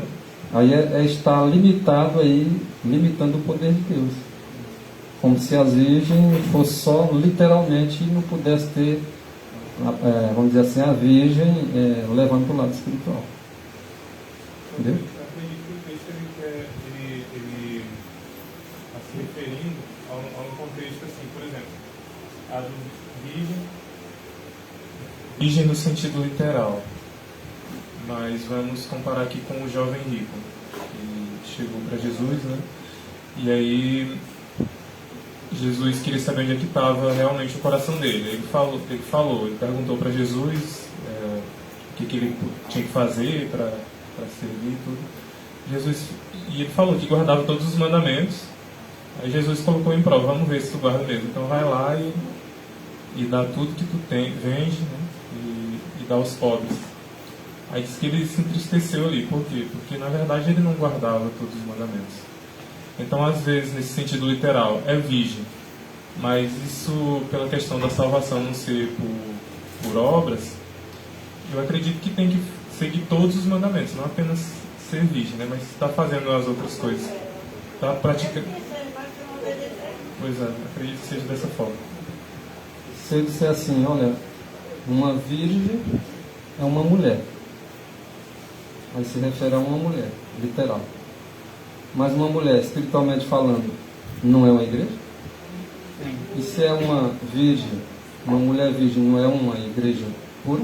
Aí é estar limitado aí, limitando o poder de Deus. Como se as virgens fosse só literalmente e não pudesse ter, vamos dizer assim, a virgem levando para o lado espiritual. Entendeu? Eu acredito que o texto ele está se referindo a um contexto assim, por exemplo, a do virgem no sentido literal. Mas vamos comparar aqui com o jovem rico, que chegou para Jesus, né? E aí Jesus queria saber onde é que estava realmente o coração dele. Ele perguntou para Jesus o que ele tinha que fazer para servir e tudo. E ele falou que guardava todos os mandamentos. Aí Jesus colocou em prova, vamos ver se tu guarda mesmo. Então vai lá e dá tudo que tu tem, vende, né? E dá aos pobres. Aí diz que ele se entristeceu ali. Por quê? Porque na verdade ele não guardava todos os mandamentos. Então, às vezes, nesse sentido literal, é virgem. Mas isso, pela questão da salvação não ser por obras, eu acredito que tem que seguir todos os mandamentos, não apenas ser virgem, né? Mas está fazendo as outras coisas. Está praticando. Pois é, acredito que seja dessa forma. Se eu disser assim, olha, uma virgem é uma mulher. Aí se refere a uma mulher, literal. Mas uma mulher, espiritualmente falando, não é uma igreja? E se é uma virgem, uma mulher virgem, não é uma igreja pura?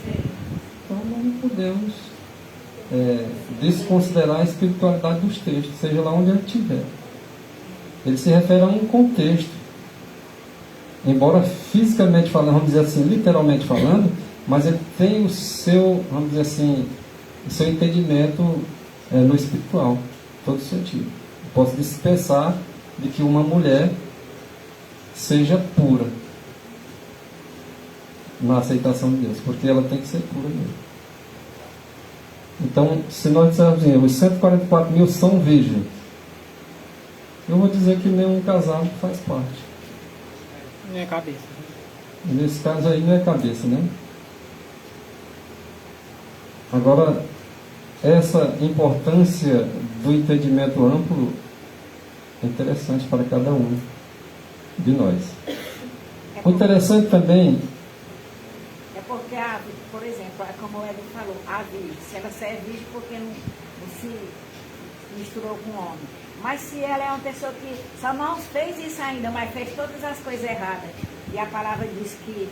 Então não podemos desconsiderar a espiritualidade dos textos, seja lá onde ele estiver. Ele se refere a um contexto. Embora fisicamente falando, vamos dizer assim, literalmente falando, mas ele tem o seu, vamos dizer assim, o seu entendimento no espiritual. Todo sentido. Posso dispensar de que uma mulher seja pura na aceitação de Deus, porque ela tem que ser pura mesmo. Então, se nós dissermos assim, os 144 mil são virgens, eu vou dizer que nenhum casado faz parte. não é cabeça. Nesse caso aí não é cabeça, né? Agora, essa importância do entendimento amplo é interessante para cada um de nós. O interessante também... É porque, por exemplo, como o Edson falou, a virgem, se ela é virgem porque não se misturou com o homem. Mas se ela é uma pessoa que só não fez isso ainda, mas fez todas as coisas erradas, e a palavra diz que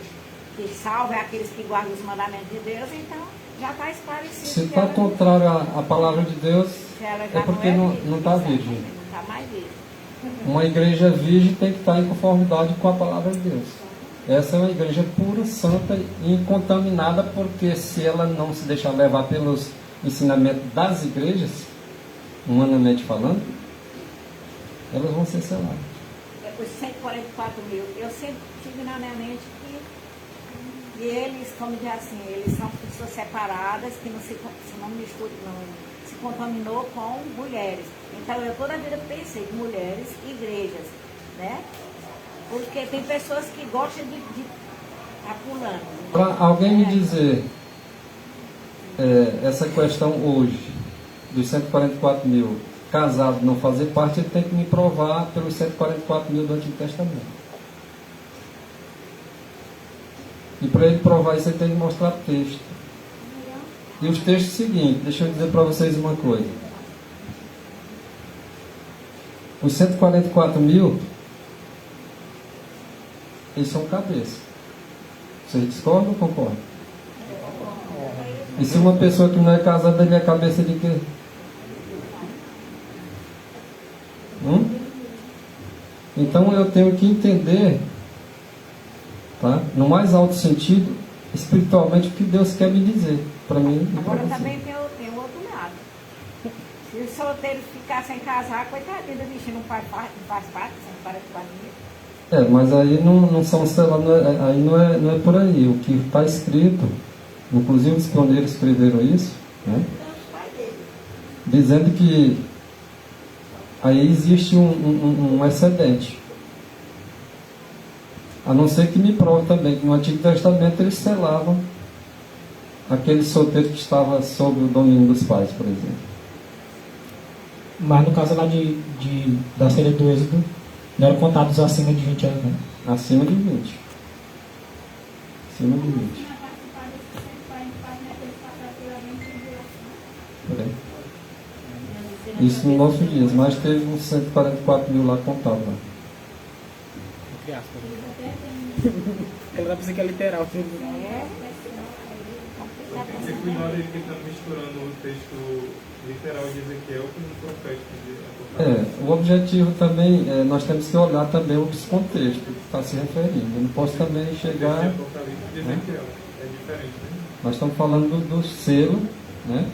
salva aqueles que guardam os mandamentos de Deus, então já está esclarecido. Se está contrário à palavra de Deus, é porque não está virgem. Não está mais virgem. Uma igreja virgem tem que estar em conformidade com a palavra de Deus. Essa é uma igreja pura, santa e incontaminada, porque se ela não se deixar levar pelos ensinamentos das igrejas, humanamente falando, elas vão ser seladas. Os 144 mil, eu sempre tive na minha mente que eles, como diz assim, eles são pessoas separadas, que não se contaminou com mulheres. Então eu toda a vida pensei em mulheres e igrejas, né? Porque tem pessoas que gostam de estar pulando. Para alguém me dizer essa questão hoje, dos 144 mil casados não fazer parte, ele tem que me provar pelos 144 mil do Antigo Testamento. E para ele provar isso, ele tem que mostrar texto. E os textos seguintes, deixa eu dizer para vocês uma coisa. Os 144 mil, eles são cabeça. Vocês discordam ou concordam? E se uma pessoa que não é casada, ele é cabeça de quê? Então eu tenho que entender, tá? No mais alto sentido, espiritualmente, o que Deus quer me dizer para mim e para Agora você. também tem o outro lado. Se os solteiros ficassem sem casar, coitadinho do bichinho não faz parte, sem para de Mas aí não são selados, aí não é por aí. O que está escrito, inclusive os pioneiros escreveram isso, né? Dizendo que aí existe um excedente. A não ser que me prove também que no Antigo Testamento eles selavam aquele solteiro que estava sob o domínio dos pais, por exemplo. Mas no caso lá da série do Êxodo, não eram contados acima de 20 anos, né? Acima de 20. Acima de 20. Isso no nosso dias, mas teve uns 144 mil lá contados lá. Entre aspas. Ele dá pra dizer que é literal. Esse cuidado ele está misturando o texto literal de Ezequiel com o profético de Apocalipse. O objetivo também, nós temos que olhar também os contextos que está se referindo. Eu não posso também chegar... Esse Apocalipse de Ezequiel é diferente, né? Nós estamos falando do selo, né?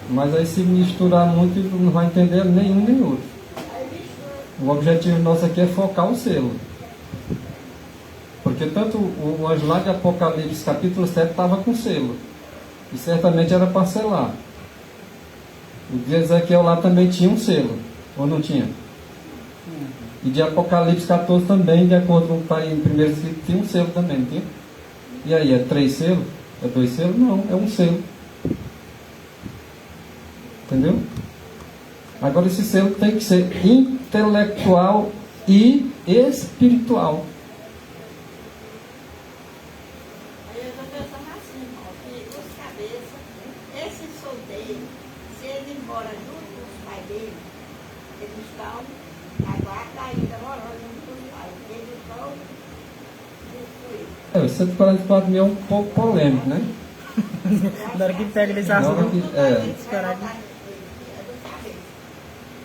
Mas aí se misturar muito, não vai entender nenhum nem outro. O objetivo nosso aqui é focar o selo. Porque tanto o anjo lá de Apocalipse, capítulo 7, estava com selo. E certamente era para selar. O de Ezequiel lá também tinha um selo. Ou não tinha? E de Apocalipse 14 também, de acordo com o que está em primeiro escrito, tinha um selo também, não tinha? E aí, é 3 selos? É 2 selos? Não, é um selo. Entendeu? Agora esse selo tem que ser intelectual e espiritual. Aí eu estou pensando assim, irmão, que os cabeças, esses solteiros, se eles ir embora junto com os pais deles, eles estão na guarda ainda morando junto com os pais. Eles estão destruídos. Os 144 mil é um pouco polêmico, né? Na hora que pega eles Na hora assam. que-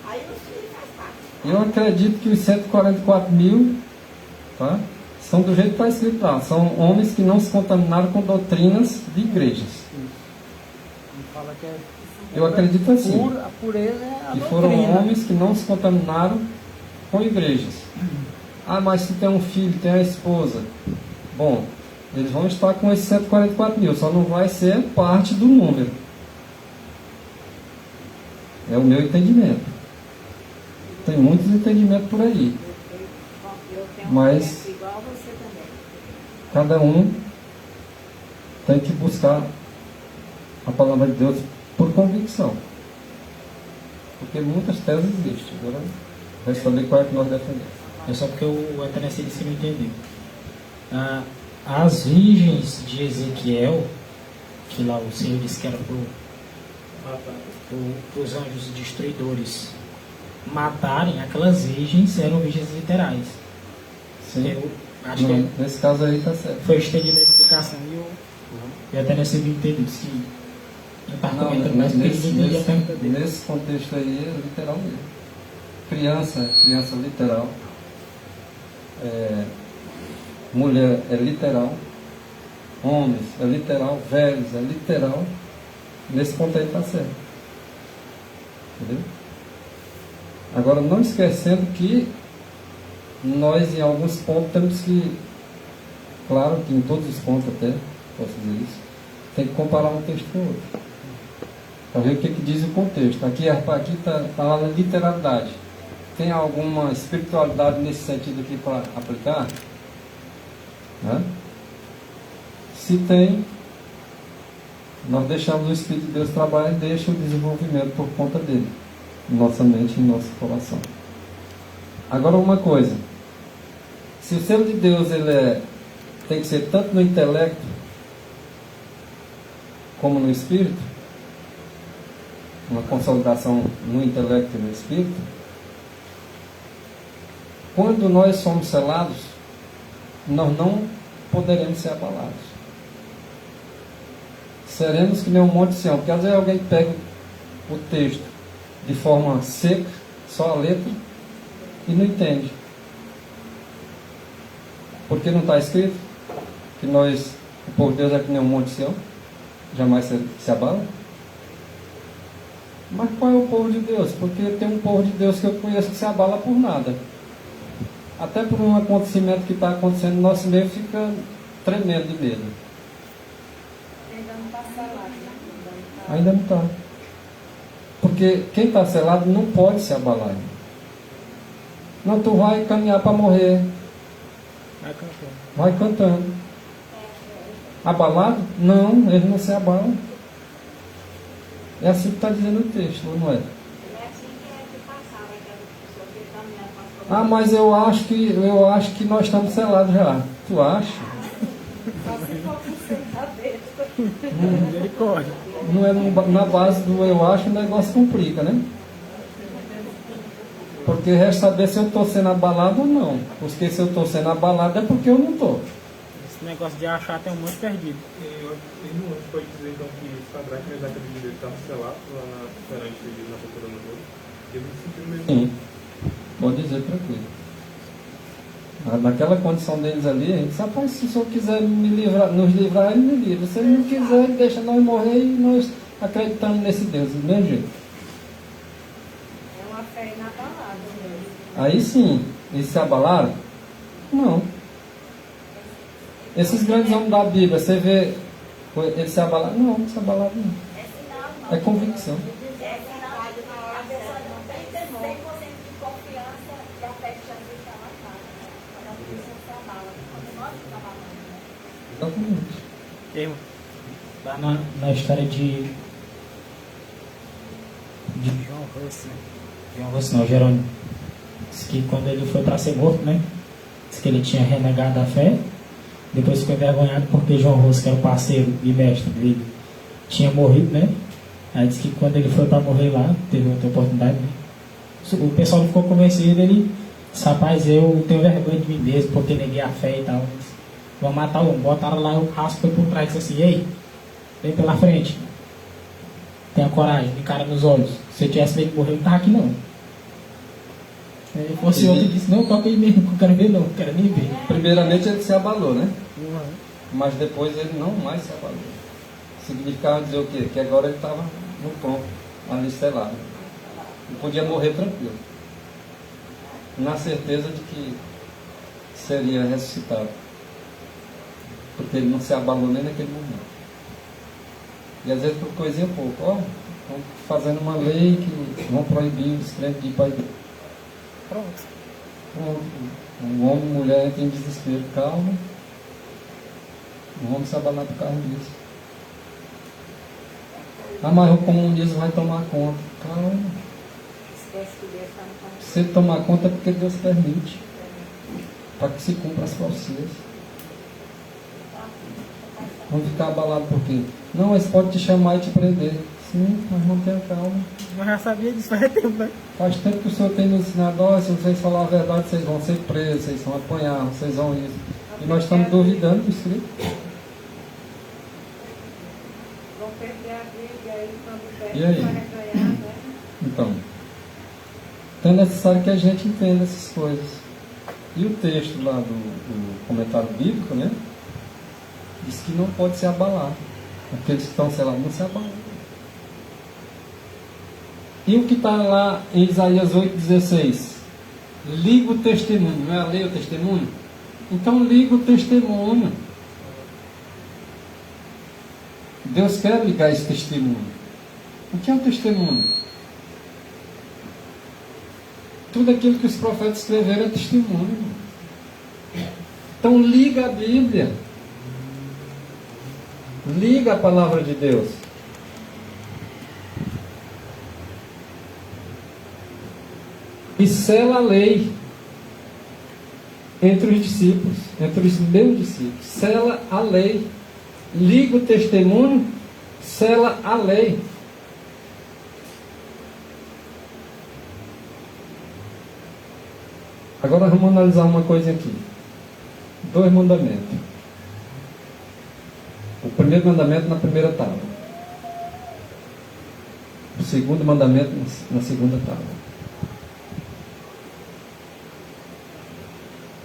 Aí os filhos fazem parte. Eu acredito que os 144 mil, tá, são do jeito que está escrito lá. São homens que não se contaminaram com doutrinas de igrejas. Fala que é Eu acredito assim. a pureza é a Que foram doutrina. homens que não se contaminaram com igrejas. Mas se tem um filho, tem a esposa. Bom, eles vão estar com esses 144 mil, só não vai ser parte do número. É o meu entendimento. Tem muitos entendimentos por aí. Eu tenho Mas- um igual você também. Cada um tem que buscar a palavra de Deus por convicção. Porque muitas teses existem. Agora, vai saber qual é que nós defendemos. É só porque o Atanasio disse que não entendeu. As virgens de Ezequiel, que lá o Senhor disse que era para os anjos destruidores matarem, aquelas virgens eram virgens literais. Sim. Eu acho Não, que nesse caso aí está certo. foi estendida a explicação e o Atanasio entendeu. Disse que não estava comentando mais porque ele não entendia a pergunta dele. nesse contexto aí é literal mesmo. Criança literal. Mulher é literal. Homens é literal. Velhos é literal. Nesse ponto aí está certo. Entendeu? Agora, não esquecendo que nós, em alguns pontos, temos que, claro que em todos os pontos até, posso dizer isso, tem que comparar um texto com o outro. Para ver o que diz o contexto. Aqui está a literalidade. Tem alguma espiritualidade nesse sentido aqui para aplicar? Né? Se tem, nós deixamos o Espírito de Deus trabalhar e deixa o desenvolvimento por conta dele, em nossa mente e em nosso coração. Agora uma coisa, se o selo de Deus tem que ser tanto no intelecto como no espírito, uma consolidação no intelecto e no espírito, quando nós somos selados, nós não poderemos ser abalados. Seremos que nem um monte de Sião, porque às vezes alguém pega o texto de forma seca, só a letra, e não entende. Porque não está escrito que o povo de Deus é que nem um monte de Sião, jamais se abala. Mas qual é o povo de Deus? Porque tem um povo de Deus que eu conheço que se abala por nada. Até por um acontecimento que está acontecendo no nosso meio, fica tremendo de medo. Ainda não está selado, né? Ainda não está. Porque quem está selado não pode se abalar. Não, tu vai caminhar para morrer. Vai cantando. Vai cantando. Abalado? Não, ele não se abala. É assim que está dizendo o texto, não é? É assim que passava, aquela pessoa que caminhava. Ah, mas eu acho que nós estamos selados já. Tu acha? Só se for você cabeça. Misericórdia. Não é na base do eu acho, o negócio complica, né? Porque resta saber se eu estou sendo abalado ou não. Porque se eu estou sendo abalado é porque eu não estou. Esse negócio de achar tem um monte perdido. E não pode dizer então que Sadraque, Mesaque e Abednego estavam selados lá perante Deus na cultura do mundo. Eles se sentiram mesmo. Sim, pode dizer tranquilo. Naquela condição deles ali, a gente sabe, rapaz, se o senhor quiser nos livrar, ele me livra. Se ele não quiser, ele deixa nós morrer e nós acreditamos nesse Deus, do mesmo jeito. É uma fé inabalável mesmo. Aí sim, eles se abalaram? Não. Esses grandes homens da Bíblia, você vê eles se abalaram? Não se abalaram não. É sinal, não. É convicção. É sinal de que a pessoa não tem 100% de confiança e a fé de Jesus está lá atrás. Quando a pessoa se abala, quando nós nos abalamos, né? Exatamente. Irmão. Lá na história de João Russo, né? João Russo, não, Jerônimo. Diz que quando ele foi para ser morto, né? Diz que ele tinha renegado a fé. Depois ficou envergonhado porque João Russo, que era o parceiro e mestre dele, tinha morrido, né? Aí disse que quando ele foi para morrer lá, teve outra oportunidade, né? O pessoal ficou convencido, ele disse, rapaz, eu tenho vergonha de mim mesmo porque neguei a fé e tal. Vão matar o homem. Botaram lá, o raspo foi por trás, disse assim, ei, vem pela frente. Tenha coragem, de cara nos olhos. Se eu tivesse medo de morrer, eu não estava aqui não. Aí fosse outro e disse, não, toca aí mesmo, não quero ver não, não quero nem ver. Primeiramente ele se abalou, né? Uhum. Mas depois ele não mais se abalou. Significava dizer o quê? Que agora ele estava no ponto, ali selado. Ele podia morrer tranquilo. Na certeza de que seria ressuscitado. Porque ele não se abalou nem naquele momento. E às vezes por coisinha pouco, ó, estão fazendo uma lei que vão proibir os crentes de ir para a igreja. Pronto. Um homem e mulher entra em desespero, calma. Não vamos se abalar por causa disso. Ah, mas o comunismo vai tomar conta. Calma. Esquece que Deus está no controle. Se ele tomar conta é porque Deus permite. Para que se cumpra as profecias. Vamos ficar abalados por quê? Não, eles podem te chamar e te prender. Sim, mas não tenha calma. Eu já sabia disso faz tempo, né? Faz tempo que o Senhor tem nos ensinado, ó, se vocês falar a verdade, vocês vão ser presos, vocês vão apanhar, vocês vão isso. E nós estamos duvidando do escrito. Vão perder a briga aí, quando E aí? perde, vai ganhar, né? Então é necessário que a gente entenda essas coisas. E o texto lá do comentário bíblico, né? Diz que não pode se abalar. Aqueles que estão selados não se abalam. E o que está lá em Isaías 8,16? Liga o testemunho. Não é a lei o testemunho? Então liga o testemunho. Deus quer ligar esse testemunho. O que é o testemunho? Tudo aquilo que os profetas escreveram é testemunho. Então liga a Bíblia. Liga a palavra de Deus. E sela a lei entre os discípulos, entre os meus discípulos. Sela a lei. Liga o testemunho, sela a lei. Agora vamos analisar uma coisa aqui. 2 mandamentos. O primeiro mandamento na primeira tábua. O segundo mandamento na segunda tábua.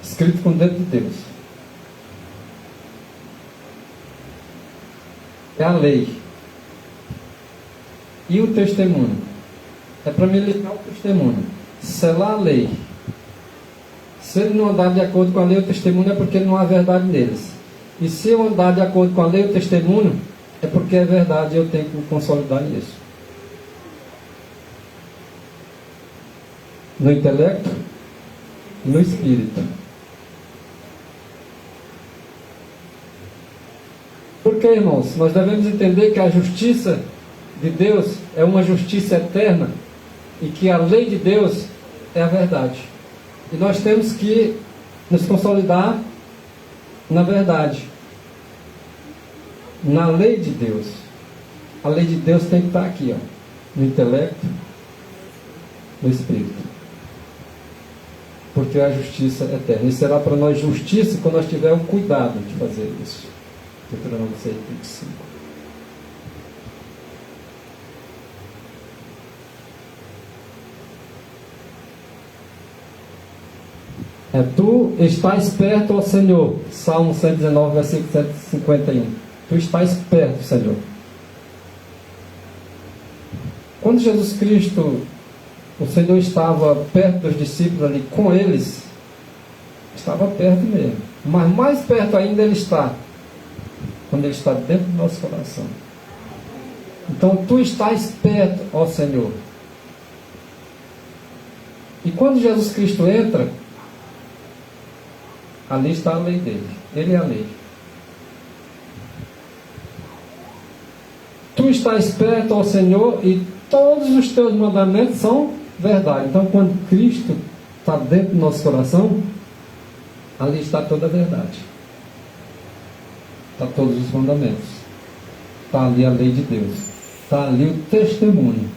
Escrito com o dedo de Deus. É a lei. E o testemunho? É para me ligar o testemunho. Selar a lei. Se ele não andar de acordo com a lei, o testemunho é porque não há verdade neles. E se eu andar de acordo com a lei, o testemunho é porque é verdade e eu tenho que me consolidar nisso. No intelecto e no espírito. Porque, irmãos, nós devemos entender que a justiça de Deus é uma justiça eterna e que a lei de Deus é a verdade. E nós temos que nos consolidar na verdade, na lei de Deus. A lei de Deus tem que estar aqui, ó, no intelecto, no espírito. Porque é a justiça eterna. E será para nós justiça quando nós tivermos cuidado de fazer isso. Deuteronômio 6:25. Tu estás perto, ó Senhor. Salmo 119, versículo 151. Tu estás perto, Senhor. Quando Jesus Cristo, o Senhor estava perto dos discípulos ali, com eles, estava perto mesmo. Mas mais perto ainda Ele está, quando Ele está dentro do nosso coração. Então, Tu estás perto, ó Senhor. E quando Jesus Cristo entra, ali está a lei dele. Ele é a lei. Tu estás perto, ó Senhor, e todos os teus mandamentos são verdade. Então, quando Cristo está dentro do nosso coração, ali está toda a verdade. Está todos os mandamentos. Está ali a lei de Deus. Está ali o testemunho.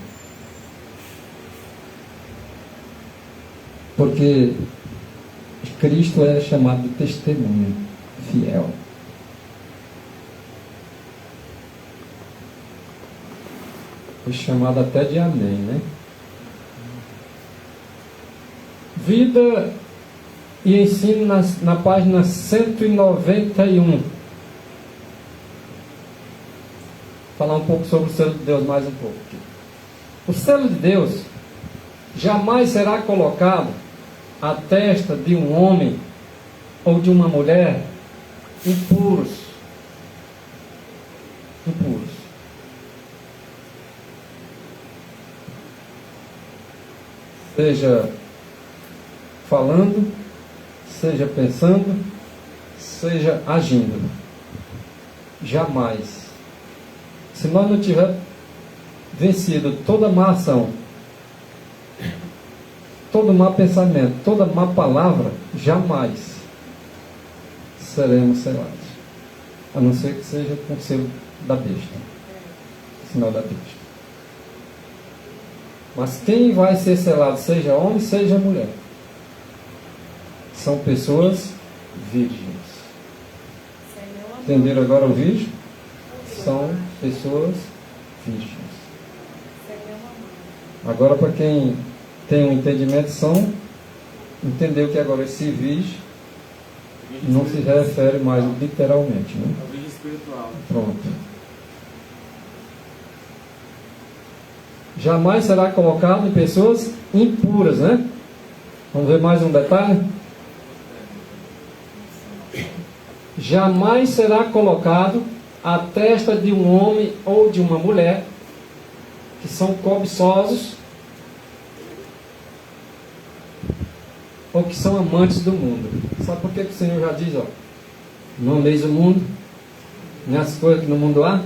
Porque Cristo é chamado de testemunho fiel. Foi chamado até de amém, né? Vida e ensino na página 191. Falar um pouco sobre o selo de Deus, mais um pouco aqui. O selo de Deus jamais será colocado à testa de um homem ou de uma mulher impuros. Impuros. Seja falando, seja pensando, seja agindo. Jamais. Se nós não tivermos vencido toda má ação, todo mau pensamento, toda má palavra, jamais seremos selados. A não ser que seja com o selo da besta. Sinal da besta. Mas quem vai ser selado, seja homem, seja mulher, são pessoas virgens. Entenderam agora o virgem? São pessoas virgens. Agora, para quem tem um entendimento, entendeu que agora esse virgem não se refere mais literalmente, né? É o virgem espiritual. Pronto. Jamais será colocado em pessoas impuras, né? Vamos ver mais um detalhe? Jamais será colocado à testa de um homem ou de uma mulher que são cobiçosos ou que são amantes do mundo. Sabe por que o Senhor já diz, ó, não ameis o mundo, nem as coisas que no mundo há?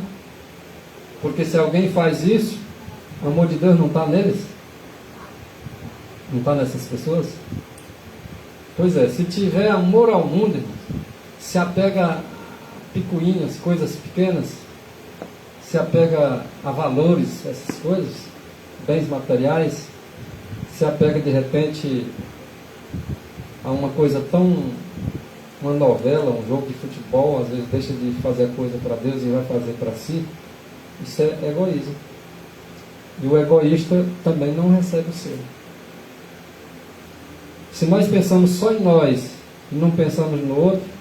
Porque se alguém faz isso, o amor de Deus não está neles? Não está nessas pessoas? Pois é, se tiver amor ao mundo, se apega a picuinhas, coisas pequenas, se apega a valores, essas coisas, bens materiais, se apega de repente a uma coisa tão, uma novela, um jogo de futebol, às vezes deixa de fazer a coisa para Deus e vai fazer para si, isso é egoísmo. E o egoísta também não recebe o selo. Se nós pensamos só em nós e não pensamos no outro,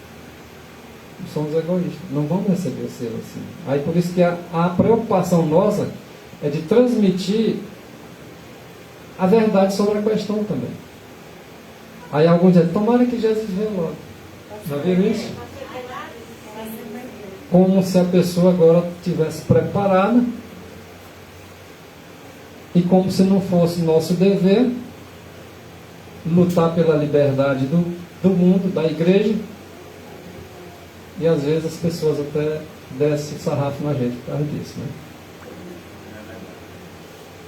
somos egoístas, não vamos receber o selo assim. Aí por isso que a preocupação nossa é de transmitir a verdade sobre a questão também. Aí alguns dizem, tomara que Jesus venha logo. Já viram isso? Como se a pessoa agora estivesse preparada e como se não fosse nosso dever lutar pela liberdade do mundo, da igreja, e às vezes as pessoas até descem o sarrafo na gente por causa disso, né?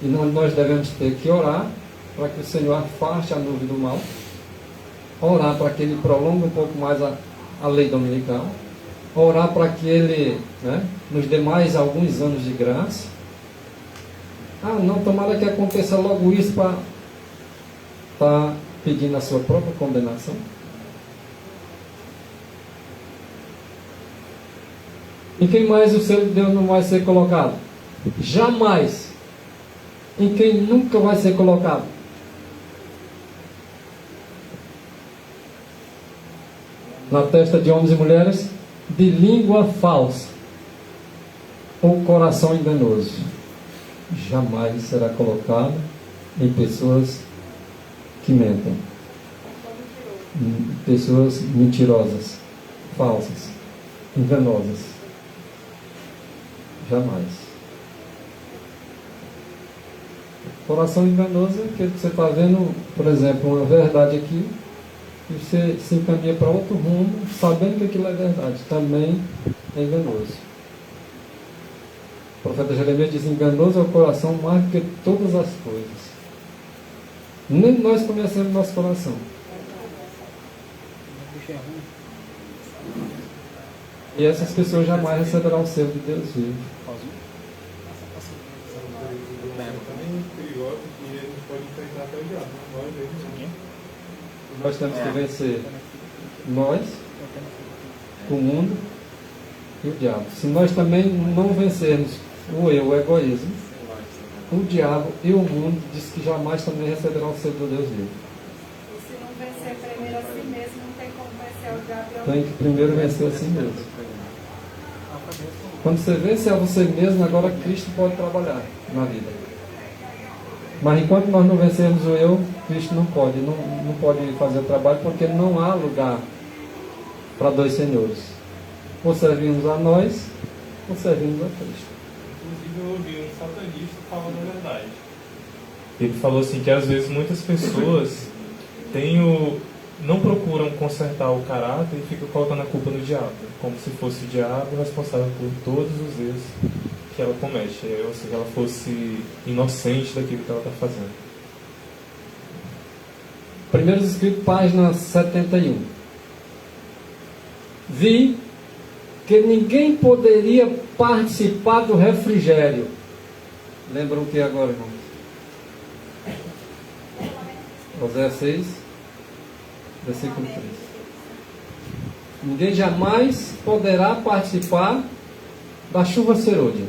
E nós devemos ter que orar para que o Senhor afaste a nuvem do mal, orar para que Ele prolongue um pouco mais a lei dominical, orar para que Ele, né, nos dê mais alguns anos de graça. Ah, não, tomara que aconteça logo isso para estar pedindo a sua própria condenação. Em quem mais o selo de Deus não vai ser colocado? Jamais. Em quem nunca vai ser colocado? Na testa de homens e mulheres de língua falsa ou coração enganoso. Jamais será colocado em pessoas que mentem. Pessoas mentirosas, falsas, enganosas. Jamais. Coração enganoso é aquele que você está vendo, por exemplo, uma verdade aqui, e você se encaminha para outro rumo, sabendo que aquilo é verdade. Também é enganoso. O profeta Jeremias diz, enganoso é o coração mais do que todas as coisas. Nem nós conhecemos nosso coração. E essas pessoas jamais receberão o selo de Deus vivo. Nós temos que vencer nós, o mundo e o diabo. Se nós também não vencermos o eu, o egoísmo, o diabo e o mundo diz que jamais também receberão o selo do Deus vivo. E se não vencer primeiro a si mesmo, não tem como vencer o diabo e o Tem que primeiro vencer a si mesmo. Quando você vence a você mesmo, agora Cristo pode trabalhar na vida. Mas enquanto nós não vencermos o eu, Cristo não pode fazer o trabalho, porque não há lugar para dois senhores. Ou servimos a nós, ou servimos a Cristo. Inclusive eu ouvi um satanista falando a verdade. Ele falou assim que às vezes muitas pessoas não procuram consertar o caráter e ficam colocando a culpa no diabo, como se fosse o diabo responsável por todos os erros que ela comete, ou seja, ela fosse inocente daquilo que ela está fazendo. Primeiros Escritos, página 71. Vi que ninguém poderia participar do refrigério. Lembram o que agora, irmão? Oséias 6, versículo 3. Ninguém jamais poderá participar da chuva serôdia.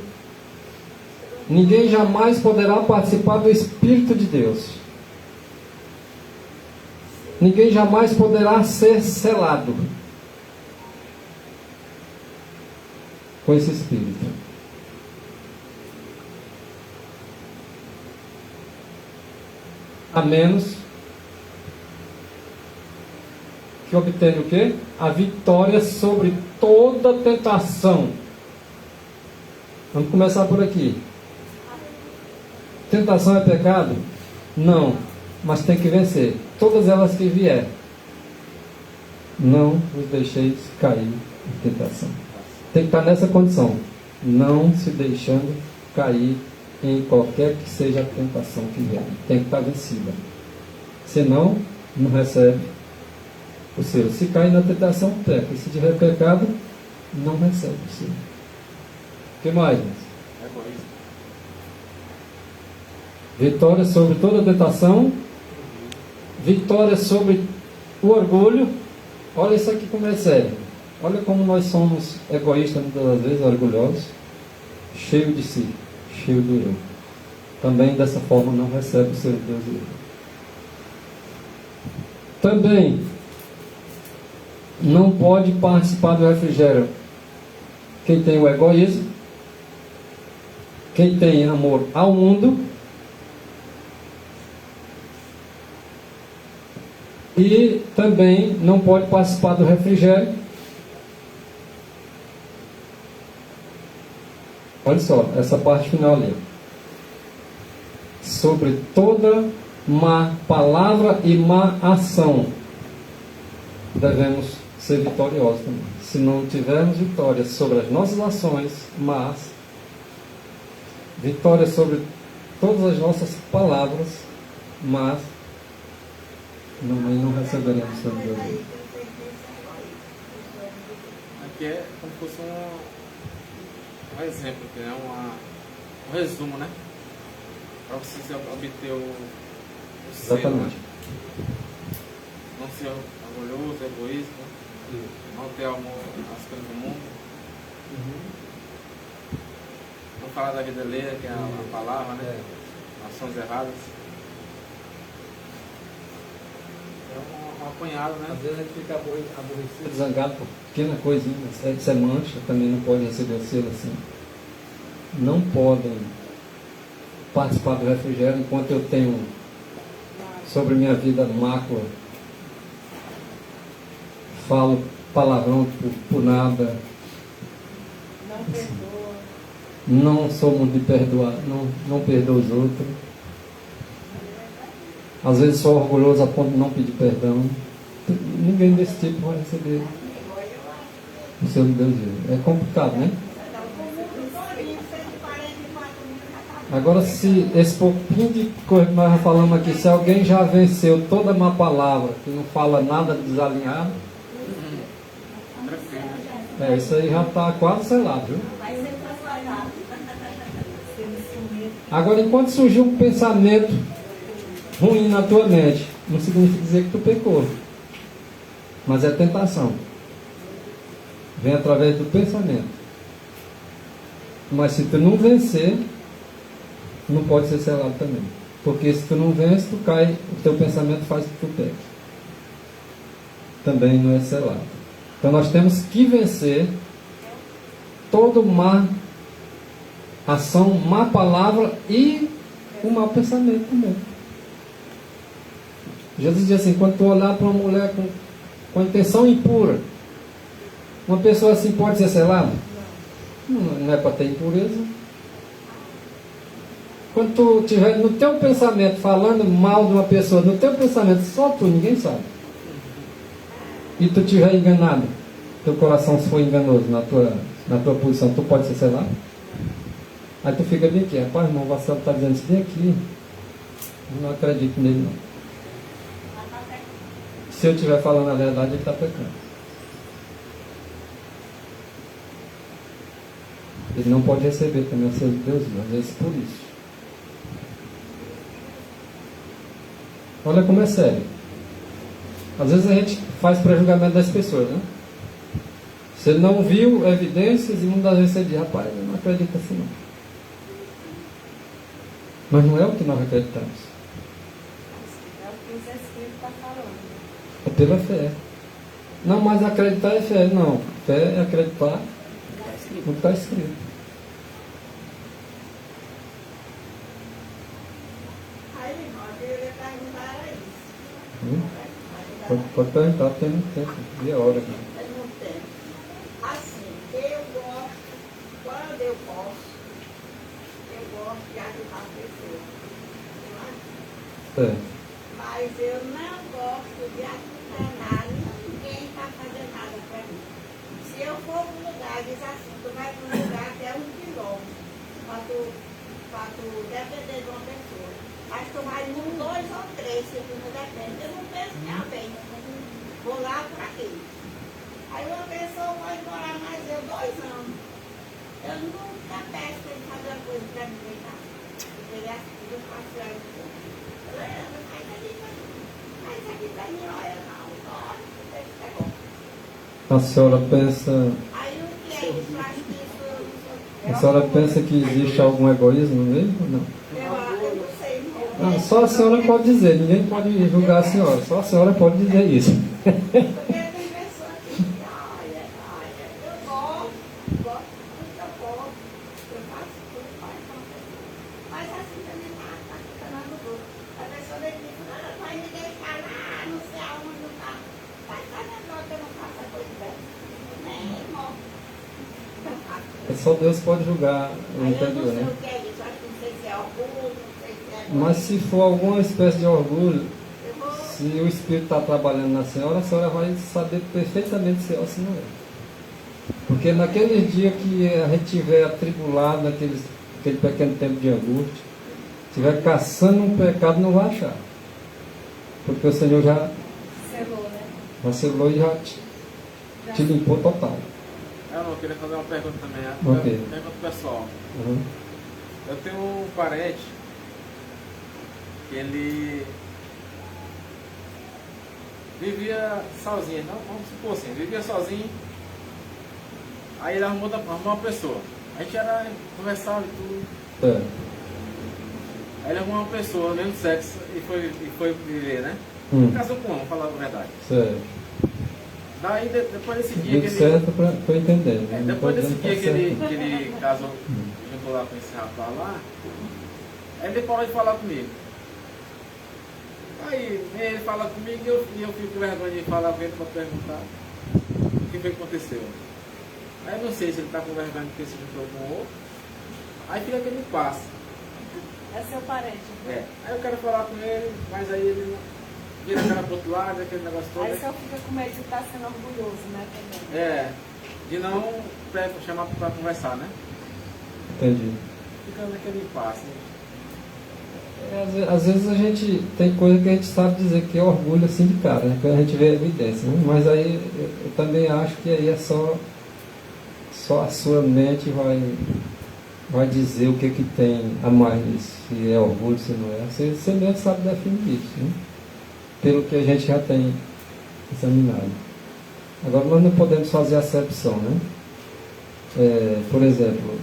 Ninguém jamais poderá participar do Espírito de Deus. Ninguém jamais poderá ser selado com esse Espírito. A menos que obtenha o quê? A vitória sobre toda tentação. Vamos começar por aqui. Tentação é pecado? Não, mas tem que vencer. Todas elas que vier. Não vos deixeis cair em tentação. Tem que estar nessa condição. Não se deixando cair em qualquer que seja a tentação que vier. Tem que estar vencida. Senão, não recebe o seu. Se cair na tentação, peca. E se tiver pecado, não recebe o seu. O que mais? Vitória sobre toda tentação. Vitória sobre o orgulho. Olha isso aqui como é sério. Olha como nós somos egoístas muitas das vezes, orgulhosos, cheio de si, cheio do eu. Também dessa forma não recebe o seu Deus e eu. Também não pode participar do refrigério quem tem o egoísmo, quem tem amor ao mundo, e também não pode participar do refrigério. Olha só, essa parte final ali. Sobre toda má palavra e má ação, devemos ser vitoriosos também. Se não tivermos vitória sobre as nossas ações, mas vitória sobre todas as nossas palavras, mas não receberemos sobre Deus. Aqui é como se fosse um exemplo, que é um resumo, né? Para você obter o selo, Exatamente. né? Não ser orgulhoso, egoísta, não ter amor às coisas do mundo, não falar da vida alheia, que é a palavra, né? Ações erradas. É um apanhado, né? Às vezes a gente fica aborrecido, zangado por pequena coisinha, isso é mancha, também não pode receber o selo assim. Não podem participar do refrigério enquanto eu tenho sobre minha vida mácula, falo palavrão por nada, Não perdoa. não sou muito de perdoar, não perdoo os outros. Às vezes sou orgulhoso a ponto de não pedir perdão. Ninguém desse tipo vai receber o seu Deus. É complicado, né? Agora, se esse pouquinho de coisa que nós falamos aqui, se alguém já venceu toda má palavra, que não fala nada desalinhado, isso aí já está quase selado, viu? Agora, enquanto surgiu um pensamento ruim na tua mente, não significa dizer que tu pecou, mas é tentação. Vem através do pensamento. Mas se tu não vencer, não pode ser selado também. Porque se tu não vence, tu cai, o teu pensamento faz que tu peque. Também não é selado. Então nós temos que vencer todo má ação, má palavra e o mau pensamento também. Jesus diz assim, quando tu olhar para uma mulher com intenção impura, uma pessoa assim pode ser selada? Não é para ter impureza. Quando tu estiver no teu pensamento falando mal de uma pessoa, no teu pensamento, só tu, ninguém sabe. E tu estiver enganado, teu coração se for enganoso na tua posição, tu pode ser selado? Aí tu fica bem aqui, rapaz, irmão, o Vassalo está dizendo isso bem aqui, eu não acredito nele não. Se eu estiver falando a verdade, ele está pecando. Ele não pode receber também o seu Deus, às vezes por isso. Olha como é sério. Às vezes a gente faz pré-julgamento das pessoas, né? Você não viu evidências e muitas vezes você diz, rapaz, eu não acredito assim não. Mas não é o que nós acreditamos. É o que os Espíritos estão falando. É pela fé. Não, mas acreditar é fé. Não, fé é acreditar no que está escrito. Aí, irmão, eu ia perguntar isso. Pode perguntar, tem muito tempo, meia hora aqui. Tem muito tempo. Assim, eu gosto, quando eu posso, eu gosto de ajudar a pessoa. É. Mas eu não gosto de ajudar ninguém para fazer nada para mim. Se eu for para um lugar, diz assim, tu vai para um lugar que é 1 quilômetro, para tu depender de uma pessoa. Mas tu vai num 2 ou 3, se tu não depende. Eu não penso que é bem, vou lá para quê? Aí uma pessoa pode morar mais eu 2 anos. Eu nunca peço para ele fazer uma coisa para mim, tá? Ele é assim, eu faço ela um pouco. Mas aqui para mim, olha, não, A senhora pensa. aí o que é isso? Acho que isso. A senhora pensa que existe algum egoísmo mesmo ou não? Eu não sei, não. Ah, só a senhora pode dizer, ninguém pode julgar a senhora, só a senhora pode dizer isso. Porque tem pessoas que olha, eu gosto muito, eu posso, eu faço tudo, mas assim também tá ficando tudo. A pessoa dele diz, não, vai me deixar lá, não sei aonde não tá. Mas tá melhor que eu não faça coisa dessa. Nem irmão. Só Deus pode julgar o Aí eu não interior, sei né? o que é isso, acho que não sei se é orgulho, não sei se é. Mas se for alguma espécie de orgulho, Eu vou. se o Espírito está trabalhando na senhora, a senhora vai saber perfeitamente se é ou se não é. Porque naquele dia que a gente estiver atribulado, naquele pequeno tempo de angústia, estiver caçando um pecado, não vai achar. Porque o Senhor já selou e já te limpou total. Eu não queria fazer uma pergunta também. Ok. Pergunta pessoal. Uhum. Eu tenho um parente que ele vivia sozinho, não, vamos supor assim, vivia sozinho. Aí ele arrumou uma pessoa. A gente era conversava e tudo. É. Aí ele arrumou uma pessoa, mesmo sexo, e foi viver, né? Casou com um, vamos falar a verdade. Certo. Daí depois desse dia que Tudo ele. certo para entender. Né? Não Depois tô desse dizendo dia que que tá certo. ele casou, juntou lá com esse rapaz lá, aí ele parou de falar comigo. Aí ele fala comigo e eu fico com vergonha de falar com ele para perguntar o que foi que aconteceu. Aí eu não sei se ele está com vergonha de ter se juntou com o outro. Aí fica aquele passo. É seu parente. É. Aí eu quero falar com ele, mas aí ele vira a cara pro outro lado, aquele negócio todo. Aí só fica com medo de estar sendo orgulhoso, né? Também. É, de não chamar para conversar, né? Entendi. Fica naquele impasse. Às vezes a gente tem coisa que a gente sabe dizer que é orgulho assim de cara, né? Quando a gente vê a evidência, né? Mas aí eu também acho que aí é só a sua mente vai dizer o que tem a mais nisso, se é orgulho, se não é. Você mesmo sabe definir isso, né? Pelo que a gente já tem examinado. Agora nós não podemos fazer acepção, né? Por exemplo,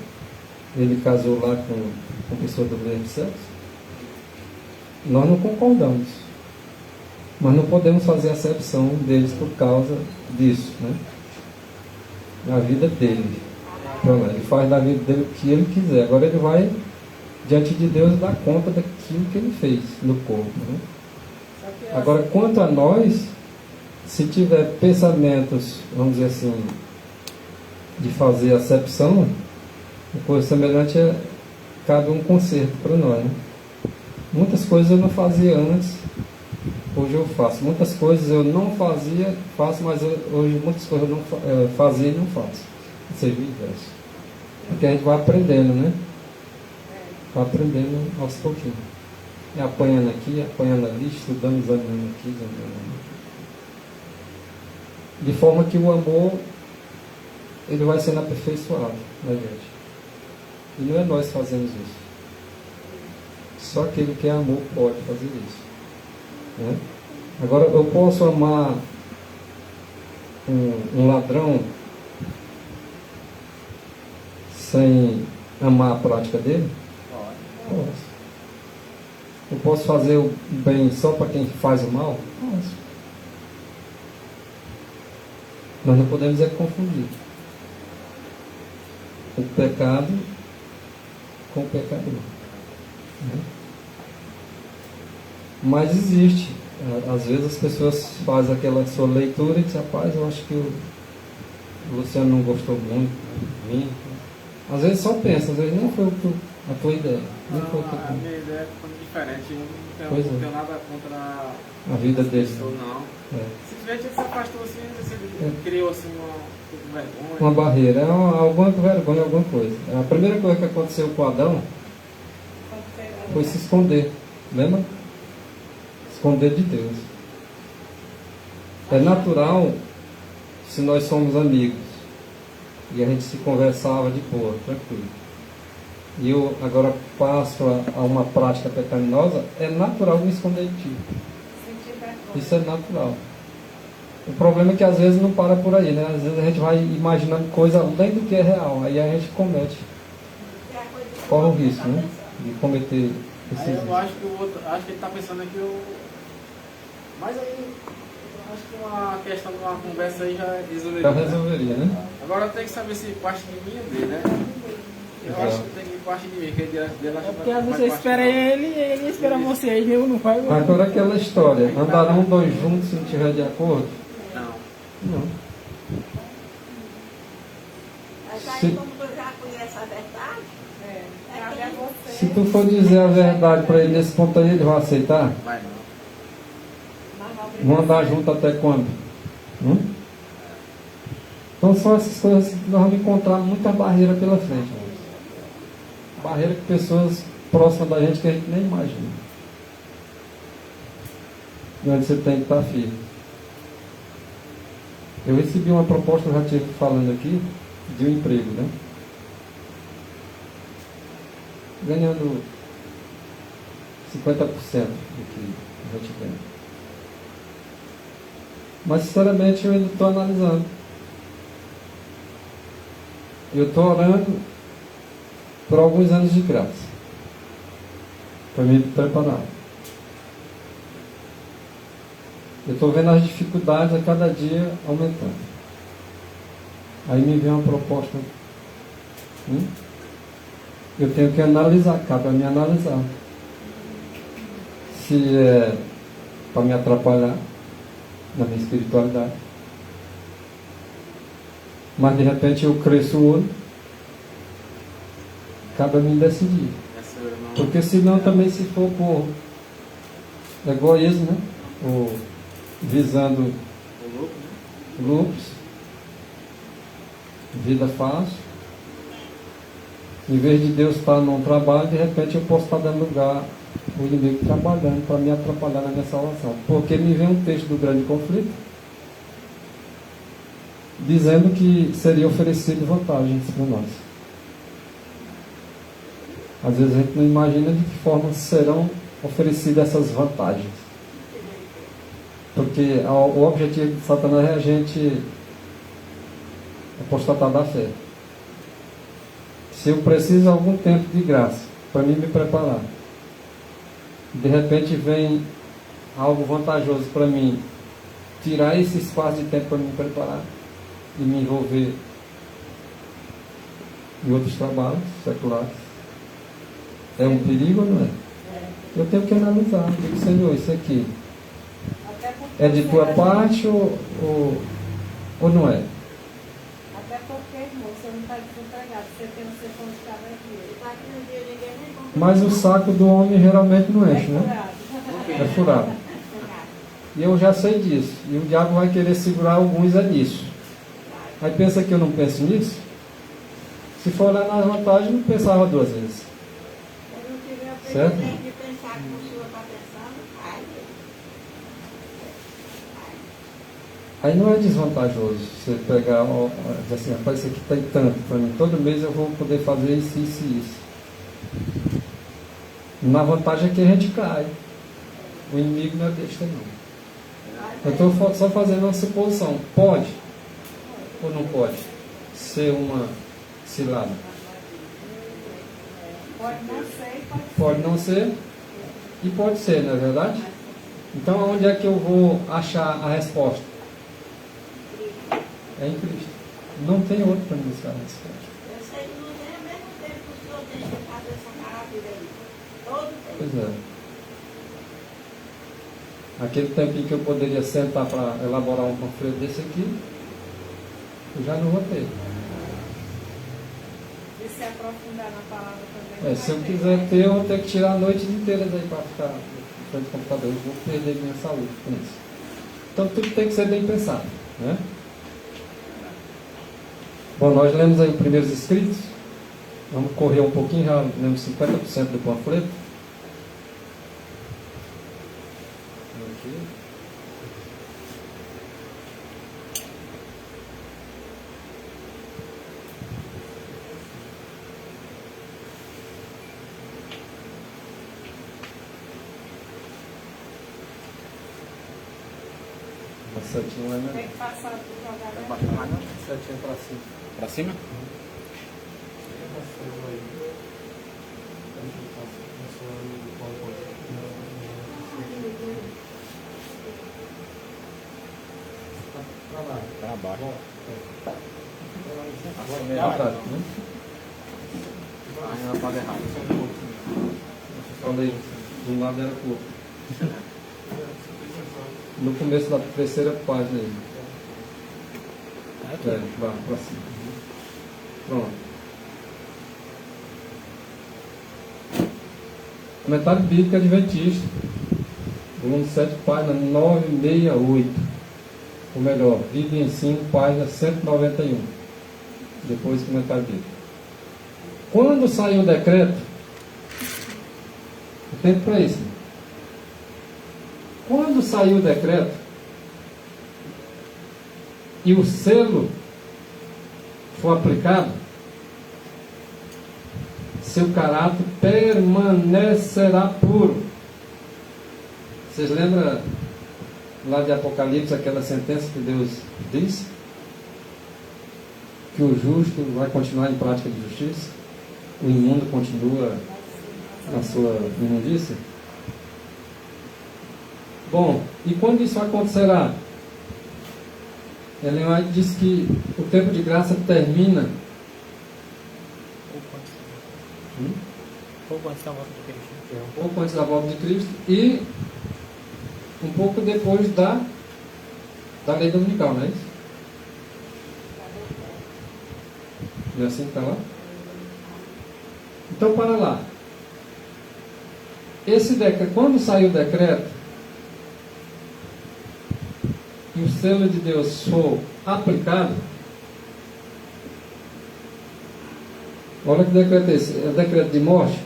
ele casou lá com pessoa do mesmo sexo. Nós não concordamos, mas não podemos fazer acepção deles por causa disso, né? Na vida dele. Então, ele faz da vida dele o que ele quiser. Agora ele vai diante de Deus dar conta daquilo que ele fez no corpo, né? Agora, quanto a nós, se tiver pensamentos, vamos dizer assim, de fazer acepção, coisa semelhante cabe um conserto para nós, né? Muitas coisas eu não fazia antes, hoje eu faço. Muitas coisas eu não fazia, faço, mas hoje muitas coisas eu não fazia e não faço. Ou seja, o inverso. Porque a gente vai aprendendo, né? Vai aprendendo aos pouquinhos. E apanhando aqui, apanhando ali, estudando, examinando aqui, examinando ali. De forma que o amor, ele vai sendo aperfeiçoado na gente. E não é nós que fazemos isso. Só aquele que é amor pode fazer isso, né? Agora, eu posso amar um ladrão sem amar a prática dele? Posso. Eu posso fazer o bem só para quem faz o mal? Posso. Nós não podemos confundir o pecado com o pecador, né? Mas existe. Às vezes as pessoas fazem aquela sua leitura e dizem, rapaz, eu acho que o Luciano não gostou muito de mim. Às vezes só pensa, às vezes nem foi o A tua ideia. Não foi o que A minha ideia é totalmente diferente. Eu Pois é. não tenho nada contra a vida essa dele. pessoa, não. É. Simplesmente ele se afastou assim, ele criou assim uma vergonha. Uma barreira, alguma vergonha, alguma coisa. A primeira coisa que aconteceu com Adão foi se esconder. Lembra? Esconder de Deus. É natural, se nós somos amigos e a gente se conversava de boa, tranquilo, e eu agora passo a uma prática pecaminosa, é natural me esconder de ti. Isso é natural. O problema é que às vezes não para por aí, né? Às vezes a gente vai imaginando coisa além do que é real, aí a gente corre o risco, né? De cometer esses Aí erros. eu acho que o outro, acho que ele está pensando aqui, mas aí eu acho que uma questão de uma conversa aí já resolveria. Já né? resolveria, né? Agora tem que saber se parte de mim ou dele, né? Eu Exato. acho que tem que parte de mim, que dele acha É porque às vezes mais você parte espera de mim. ele e ele espera você, e eu não vai. Agora aquela história, andarão dois juntos se não estiver de acordo? Não. Não. Mas aí, Se- como tu já conhece a verdade, Cabe a você. Se tu for dizer a verdade para ele nesse ponto aí, ele vai aceitar? Vai não. Vão andar junto até quando? Então são essas coisas que nós vamos encontrar muita barreira pela frente. Irmãos. Barreira que pessoas próximas da gente que a gente nem imagina. E onde você tem que estar firme. Eu recebi uma proposta, eu já estive falando aqui, de um emprego, né? Ganhando 50% do que a gente ganha. Mas sinceramente eu ainda estou analisando. Eu estou orando por alguns anos de graça. Para me preparar. Eu estou vendo as dificuldades a cada dia aumentando. Aí me vem uma proposta. Eu tenho que analisar, cabe a mim analisar. Se é para me atrapalhar na minha espiritualidade. Mas de repente eu cresço o olho. Cabe a mim decidir. Essa eu não. Porque senão também se for por egoísmo, né? Ou visando O louco, né? lucros, vida fácil. Em vez de Deus estar num trabalho, de repente eu posso estar dando lugar ao inimigo trabalhando para me atrapalhar na minha salvação. Porque me vem um texto do grande conflito dizendo que seria oferecido vantagens para nós. Às vezes a gente não imagina de que forma serão oferecidas essas vantagens. Porque o objetivo de Satanás é a gente apostatar da fé. Se eu preciso de algum tempo de graça para mim me preparar, de repente vem algo vantajoso para mim, tirar esse espaço de tempo para me preparar e me envolver em outros trabalhos seculares, é um perigo ou não é? Eu tenho que analisar, eu digo, Senhor, isso aqui é de tua parte ou não é? Até porque, irmão, você não está desempregado, você tem uma sessão de cabeça. está aqui no dia ninguém nem compra. Mas o saco do homem geralmente não enche, né? É furado. E eu já sei disso. E o diabo vai querer segurar alguns nisso. Aí pensa que eu não penso nisso? Se for olhar nas vantagens, não pensava duas vezes. Eu não tive a Certo? oportunidade de pensar como o senhor está pensando, ai, Aí não é desvantajoso você pegar, ó, dizer assim, rapaz, isso aqui tem tanto para mim. Todo mês eu vou poder fazer isso, isso e isso. Na vantagem é que a gente cai. O inimigo não é besta, não. Eu estou só fazendo uma suposição. Pode ou não pode ser uma cilada? Pode não ser e pode ser. Pode não ser e pode ser, não é verdade? Então, onde é que eu vou achar a resposta? É em Cristo. Não tem outro para me buscar a resposta. eu sei que não tem ao mesmo tempo que o senhor tem que fazer essa maravilha aí. Todo tempo. Pois é. Aquele tempinho que eu poderia sentar para elaborar um panfleto desse aqui, eu já não vou ter. Diz se aprofundar na palavra também. Se eu quiser ter, eu vou ter que tirar a noite inteira daí para ficar na frente do computador. Eu vou perder minha saúde com isso. Então tudo tem que ser bem pensado, né? Bom, nós lemos aí os primeiros escritos. Vamos correr um pouquinho, já lemos 50% do panfleto. Aqui. Uma setinha lá, Tem né? que passar por jogar. Vai baixar lá, não? Setinha para cima. Pra cima? Pra baixo. Ah, né? Aí ela pode errar. Falei, de um lado era pouco. No começo da terceira página aí. Vai, pra cima. Pronto. Comentário Bíblico Adventista, volume 7, página 968. Ou melhor, Bíblia e Ensino, página 191. Depois, comentário bíblico. Quando saiu o decreto, o tempo para isso. Quando saiu o decreto e o selo for aplicado, seu caráter permanecerá puro. Vocês lembram lá de Apocalipse, aquela sentença que Deus disse? Que o justo vai continuar em prática de justiça, o imundo continua na sua imundícia. Bom, e quando isso acontecerá? Ellen White diz que o tempo de graça termina Pouco antes da volta de Cristo. um pouco antes da volta de Cristo e um pouco depois da lei dominical, não é isso? Não é assim que está lá? Então, para lá. Esse decreto, quando saiu o decreto e o selo de Deus for aplicado, olha que decreto é esse? É o decreto de morte?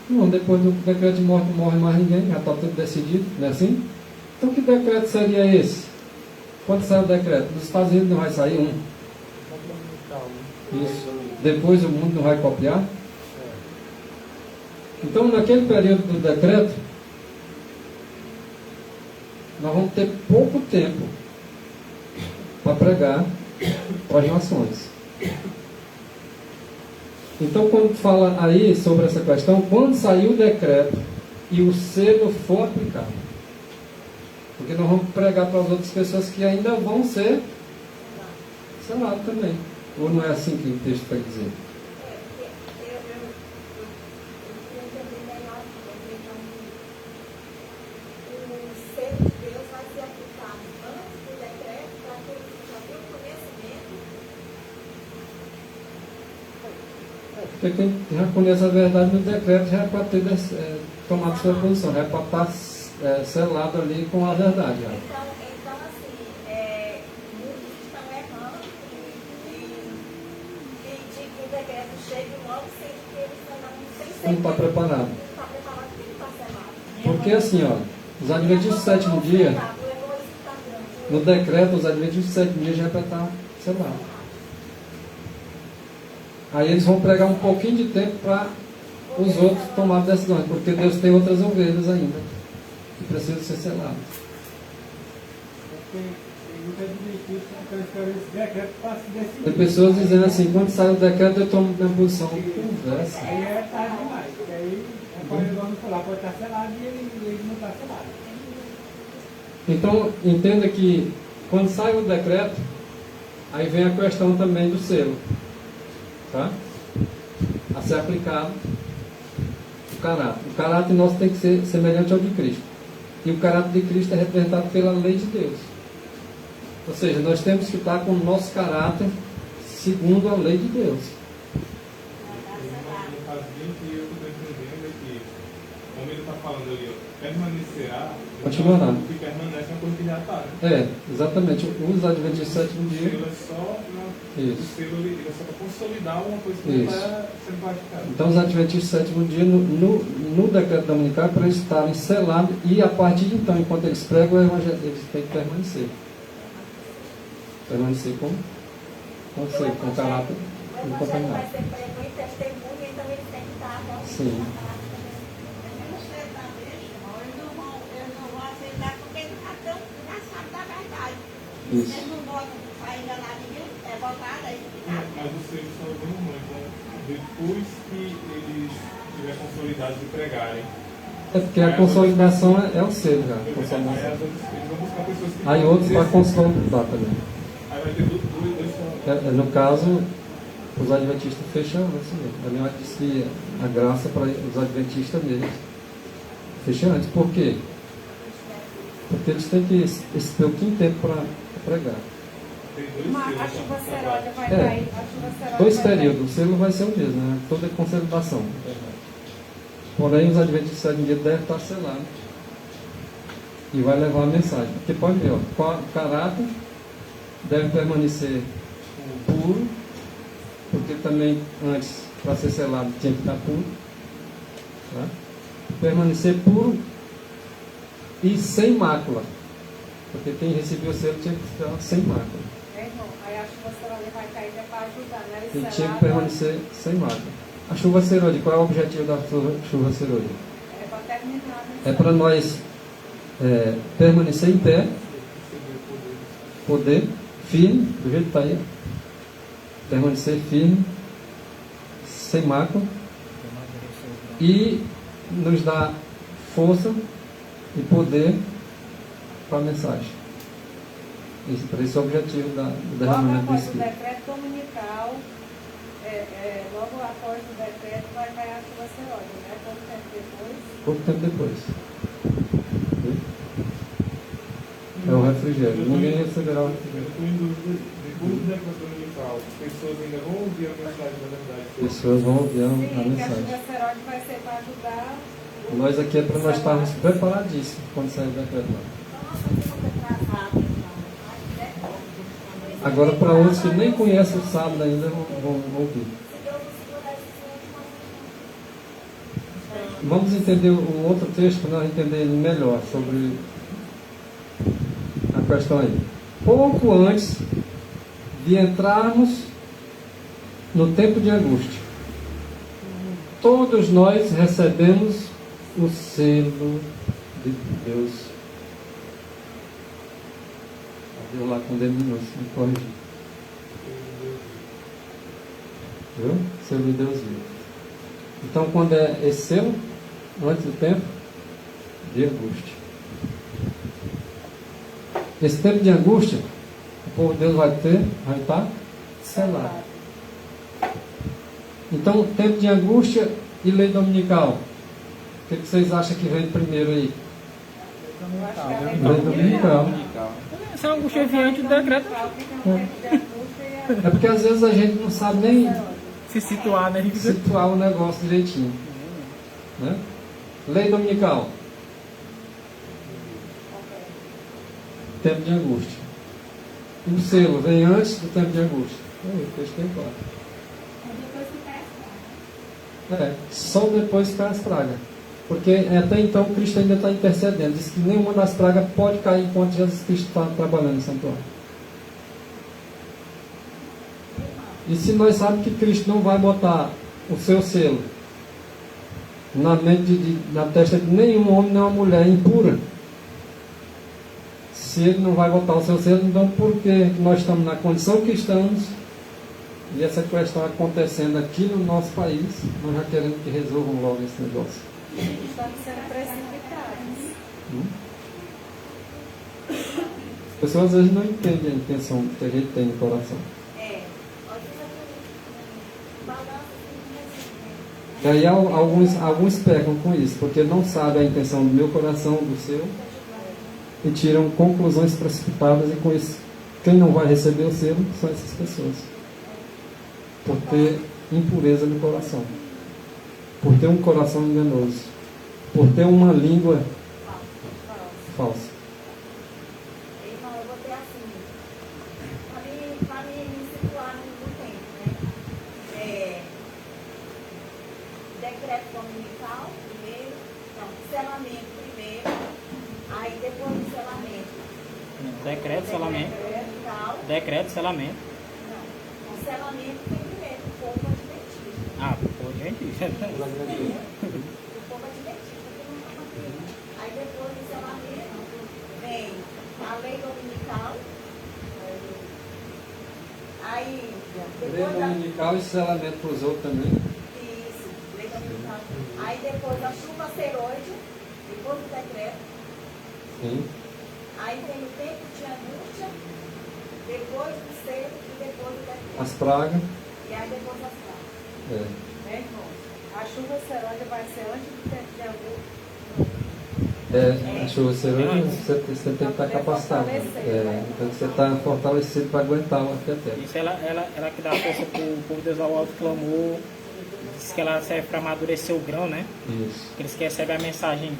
Não, depois do decreto de morte não morre mais ninguém, já está tudo decidido, não é assim? Então que decreto seria esse? Quando sai o decreto? Nos Estados Unidos não vai sair um. Isso. Depois o mundo não vai copiar? Então naquele período do decreto, nós vamos ter pouco tempo para pregar para as nações. Então, quando fala aí sobre essa questão, quando sair o decreto e o selo for aplicado, porque nós vamos pregar para as outras pessoas que ainda vão ser selados também. Ou não é assim que o texto está dizendo? O selo de Deus vai ser aplicado antes do decreto para aqueles que já têm o conhecimento. Porque quem já conhece a verdade no decreto já é para ter tomado sua posição, já é para estar selado ali com a verdade. Já. Então assim, muitos estão errando e de que o decreto chegue logo sem que eles não Não está preparado. Não está preparado, tem que estar selado. Porque assim, ó, os adventistas do sétimo dia, no decreto, os adventistas do sétimo dia já é para estar selado. Aí eles vão pregar um pouquinho de tempo para os outros tomarem decisões, porque Deus tem outras ovelhas ainda que precisam ser seladas. Porque tem muita adventista que estão esperando esse decreto para se decidir. Tem pessoas dizendo assim, quando sai o decreto eu tomo minha posição. Conversa. Aí é tarde demais, porque aí pode vamos falar, pode estar selado e ele não está selado. Então, entenda que quando sai o decreto, aí vem a questão também do selo. Tá? A ser aplicado o caráter. O caráter nosso tem que ser semelhante ao de Cristo. E o caráter de Cristo é representado pela lei de Deus. Ou seja, nós temos que estar com o nosso caráter segundo a lei de Deus. falando ali, ó, permanecerá, Continuará. o que permanece é uma coisa que já está, né? É, exatamente. Os adventistas do sétimo O dia. selo é só Isso. o selo ele é só para consolidar uma coisa que Isso. não está sendo praticada. Então, os adventistas do sétimo dia, no decreto dominical, para eles estarem selados, e a partir de então, enquanto eles pregam o evangelho, eles têm que permanecer. Permanecer com conceito, com caráter O evangelho incontaminado. vai ser prego em testemunha, então ele tem que estar realmente Sim. na prática mesmo. Eles não vão aceitar porque eles já sabem da verdade. Isso. Eles não votam para enganar ninguém, é votar aí. Mas o selo só vem no momento, né? Depois que eles estiverem consolidados de pregarem. É porque a consolidação é o selo, já. Aí Consolidação. eles vão buscar pessoas que Aí outros para consolidar também. Aí vai ter dois No caso, os adventistas fecham antes mesmo. A minha diz que a graça para os adventistas mesmo fecha antes. Por quê? Porque eles têm que esse pouquinho tempo para pregar. Mas a chuva seródia vai É. cair. A chuva seródia 2 vai cair. períodos, o selo vai ser o mesmo, né? Toda consolidação. Porém, os adventistas do sétimo dia devem estar selados e vai levar a mensagem. Porque pode ver, ó, o caráter deve permanecer puro, porque também antes, para ser selado, tinha que estar puro. Tá? Permanecer puro e sem mácula. Porque quem recebeu o selo tinha que estar sem mácula. Irmão, aí a chuva seródia vai cair é para ajudar, né? E tinha que permanecer sem mácula. A chuva serôdia, qual é o objetivo da chuva serôdia? É para terminar. É para nós permanecer em pé, poder, firme, do jeito que está aí, permanecer firme, sem mácula, e nos dar força e poder para a mensagem. Para esse é o objetivo do Logo derramamento do após o Espírito. decreto dominical, logo após o decreto vai cair a chuva seródia, né? Pouco tempo depois. Pouco tempo depois. É o refrigério. Ninguém receberá o Eu refrigério. estou em dúvida. Depois do decreto dominical, as pessoas ainda vão ouvir a mensagem da verdade. Pessoas vão ouvir a Sim, que a mensagem. chuva seródia vai ser para ajudar. Nós aqui é para nós estarmos preparadíssimos quando sair o decreto lá. Agora, para outros que nem conhecem o sábado ainda, vão ouvir. Vamos entender o outro texto para nós entendermos melhor sobre a questão aí. Pouco antes de entrarmos no tempo de angústia, todos nós recebemos o selo de Deus. Deus lá condenou-se, me corrigir. Viu? Selo de Deus vivo. Então, quando é esse selo, antes do tempo de angústia. Esse tempo de angústia, o povo de Deus vai estar selado. Então, tempo de angústia e lei dominical. O que vocês acham que vem primeiro aí? Lei dominical. Essa angústia vinha antes do decreto. É porque às vezes a gente não sabe nem Se situar, né? situar o negócio direitinho. Né? Lei dominical. Tempo de angústia. O selo vem antes do tempo de angústia. O texto tem claro. Só depois que cai as pragas. Porque até então Cristo ainda está intercedendo. Diz que nenhuma das pragas pode cair enquanto Jesus Cristo está trabalhando no santuário. E se nós sabemos que Cristo não vai botar o seu selo na mente na testa de nenhum homem, nem uma mulher impura, se ele não vai botar o seu selo, então por que nós estamos na condição que estamos e essa questão acontecendo aqui no nosso país, nós já queremos que resolvam logo esse negócio? Estamos sendo precipitados. As pessoas às vezes não entendem a intenção que a gente tem no coração. E aí alguns pecam com isso, porque não sabem a intenção do meu coração, do seu, e tiram conclusões precipitadas, e com isso, quem não vai receber o selo são essas pessoas. Por ter impureza no coração. Por ter um coração enganoso. por ter uma língua falsa. Irmão, eu vou ter assim, para me situar no tempo, né? Decreto dominical primeiro, não, selamento primeiro, aí depois do selamento. Decreto, selamento. Tal. Decreto, selamento. Não, o selamento vem primeiro, o povo adventista. Ah, pô, gente. O povo adventista que não está batendo. Aí depois do selamento vem a lei dominical. Aí, Lei depois da... dominical e selamento para os outros também. Isso, lei dominical. Aí depois a chuva seroide, depois do decreto. Sim. Aí tem o tempo de angústia, depois do seco e depois do decreto. As pragas. E aí depois as pragas. É. Né, irmãos? A chuva seróide vai ser antes do tempo de angústia. A chuva serôdia, você tem que estar capacitado. Então você está fortalecido para aguentar o arquiteto. Isso ela que dá força para o povo de Deus ao alto clamor. Diz que ela serve para amadurecer o grão, né? Isso. Eles que recebem a mensagem.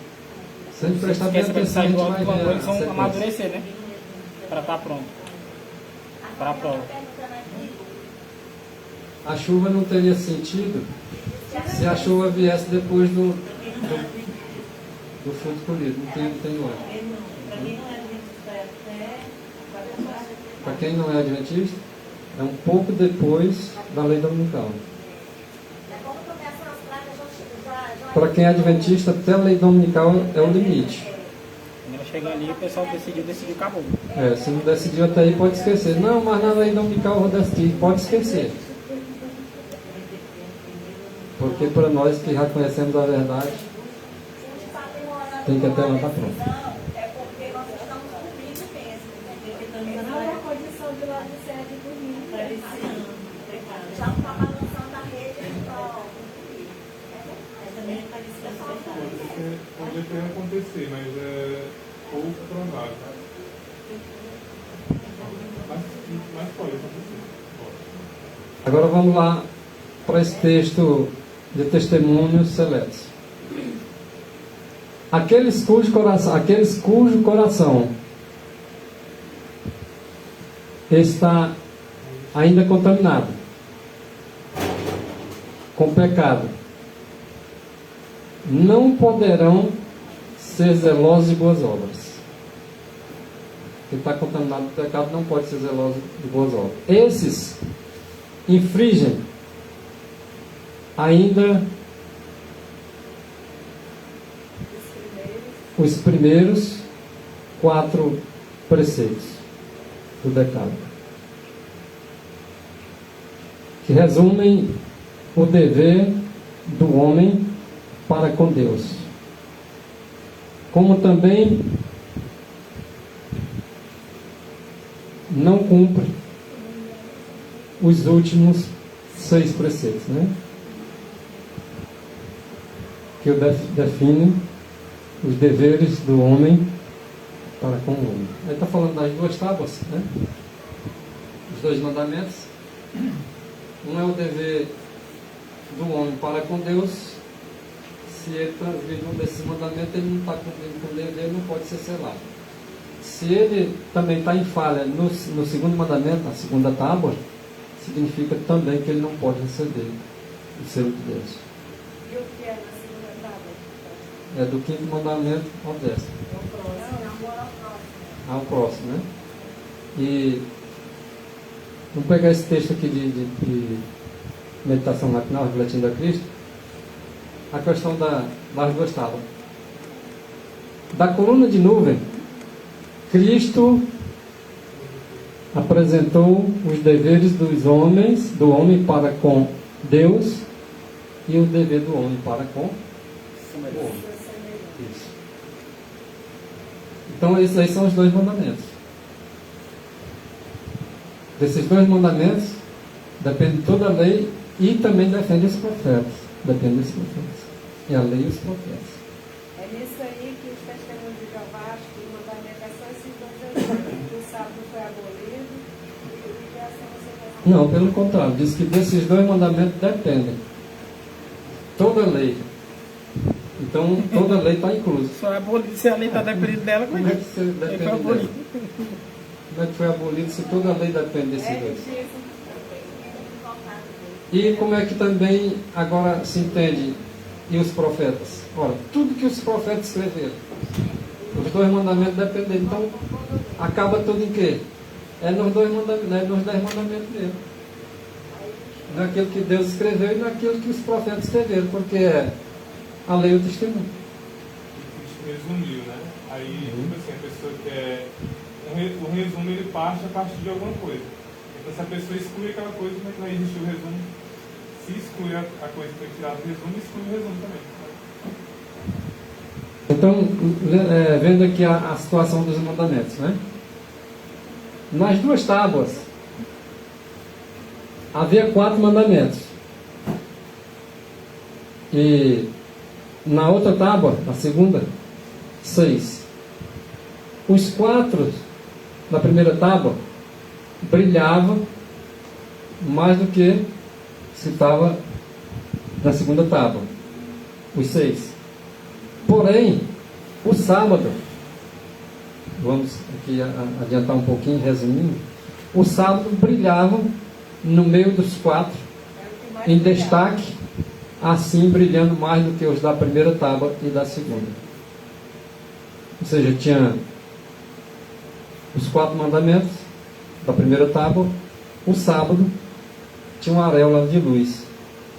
Se a gente prestar bem Eles que recebem a atenção, a mensagem gente do alto vai clamor, ver eles a vão sequência. amadurecer, né? Para estar pronto. Para a prova. A chuva não teria sentido se a chuva viesse depois do fruto colhido. Não tem lógica. Para quem não é adventista, é um pouco depois da lei dominical. Para quem é adventista, até a lei dominical é o limite. Quando ela chega ali, o pessoal decidiu, acabou. Se não decidiu até aí, pode esquecer. Não, mas na lei dominical eu vou decidir. Pode esquecer. Porque para nós que já conhecemos a verdade, tem que até lá estar pronto. É porque nós estamos cumprindo mesmo, entendeu? Não é a condição de lá de ser de dormir. Já não está balançando a rede para Pode até acontecer, mas é pouco provável. Mas pode acontecer. Agora vamos lá para esse texto de testemunhos seletos. Aqueles cujo coração está ainda contaminado com pecado, não poderão ser zelosos de boas obras. Quem está contaminado com pecado não pode ser zeloso de boas obras. Esses infringem ainda os primeiros 4 preceitos do Decálogo, que resumem o dever do homem para com Deus, como também não cumpre os últimos 6 preceitos, né? Que definem os deveres do homem para com o homem. Aí está falando das 2 tábuas, né? Os 2 mandamentos. Um é o dever do homem para com Deus. Se ele transgride um desses mandamentos, ele não está cumprindo com o dever, ele não pode ser selado. Se ele também está em falha no segundo mandamento, na segunda tábua, significa também que ele não pode receber o selo de Deus. E o que é na segunda tábua? É do 5º mandamento ao 10º. Ao próximo, né? E vamos pegar esse texto aqui de meditação matinal, refletindo a Cristo. A questão das 2 tábuas. Da coluna de nuvem, Cristo apresentou os deveres dos homens, do homem para com Deus, e o dever do homem para com o homem. Isso. Então esses aí são os 2 mandamentos. Desses 2 mandamentos depende toda a lei e também defende os profetas. Depende dos profetas. E a lei e os profetas. É nisso aí que os testemunhos de Jeová, acho que o mandamento é só esses 2 exemplos. Que o sábado foi abolido e que assim você vai... Não, pelo contrário, diz que desses 2 mandamentos dependem toda a lei Então, toda lei está inclusa. Só é abolido se a lei está dependendo dela, Como é que você ele depende foi dela? abolido. Como é que foi abolido se toda a lei depende desses dois? E como é que também agora se entende e os profetas? Ora, tudo que os profetas escreveram, os 2 mandamentos dependem. Então, acaba tudo em quê? É nos 2 mandamentos, é nos 10 mandamentos mesmo. Naquilo que Deus escreveu e naquilo que os profetas escreveram, porque é a lei e o testemunho. Resumiu, né? Aí, tipo assim, a pessoa quer... O resumo, ele parte a partir de alguma coisa. Então, se a pessoa exclui aquela coisa, como é que vai existir o resumo? Se exclui a coisa que foi tirada do resumo, exclui o resumo também. Então, vendo aqui a situação dos mandamentos, né? Nas 2 tábuas, havia 4 mandamentos. E na outra tábua, a segunda, 6. Os 4 da primeira tábua brilhavam mais do que se estava na segunda tábua. Os 6. Porém, o sábado, vamos aqui adiantar um pouquinho, resumindo, o sábado brilhava no meio dos 4, em destaque, assim brilhando mais do que os da primeira tábua e da segunda. Ou seja, tinha os 4 mandamentos da primeira tábua, o sábado tinha uma auréola de luz,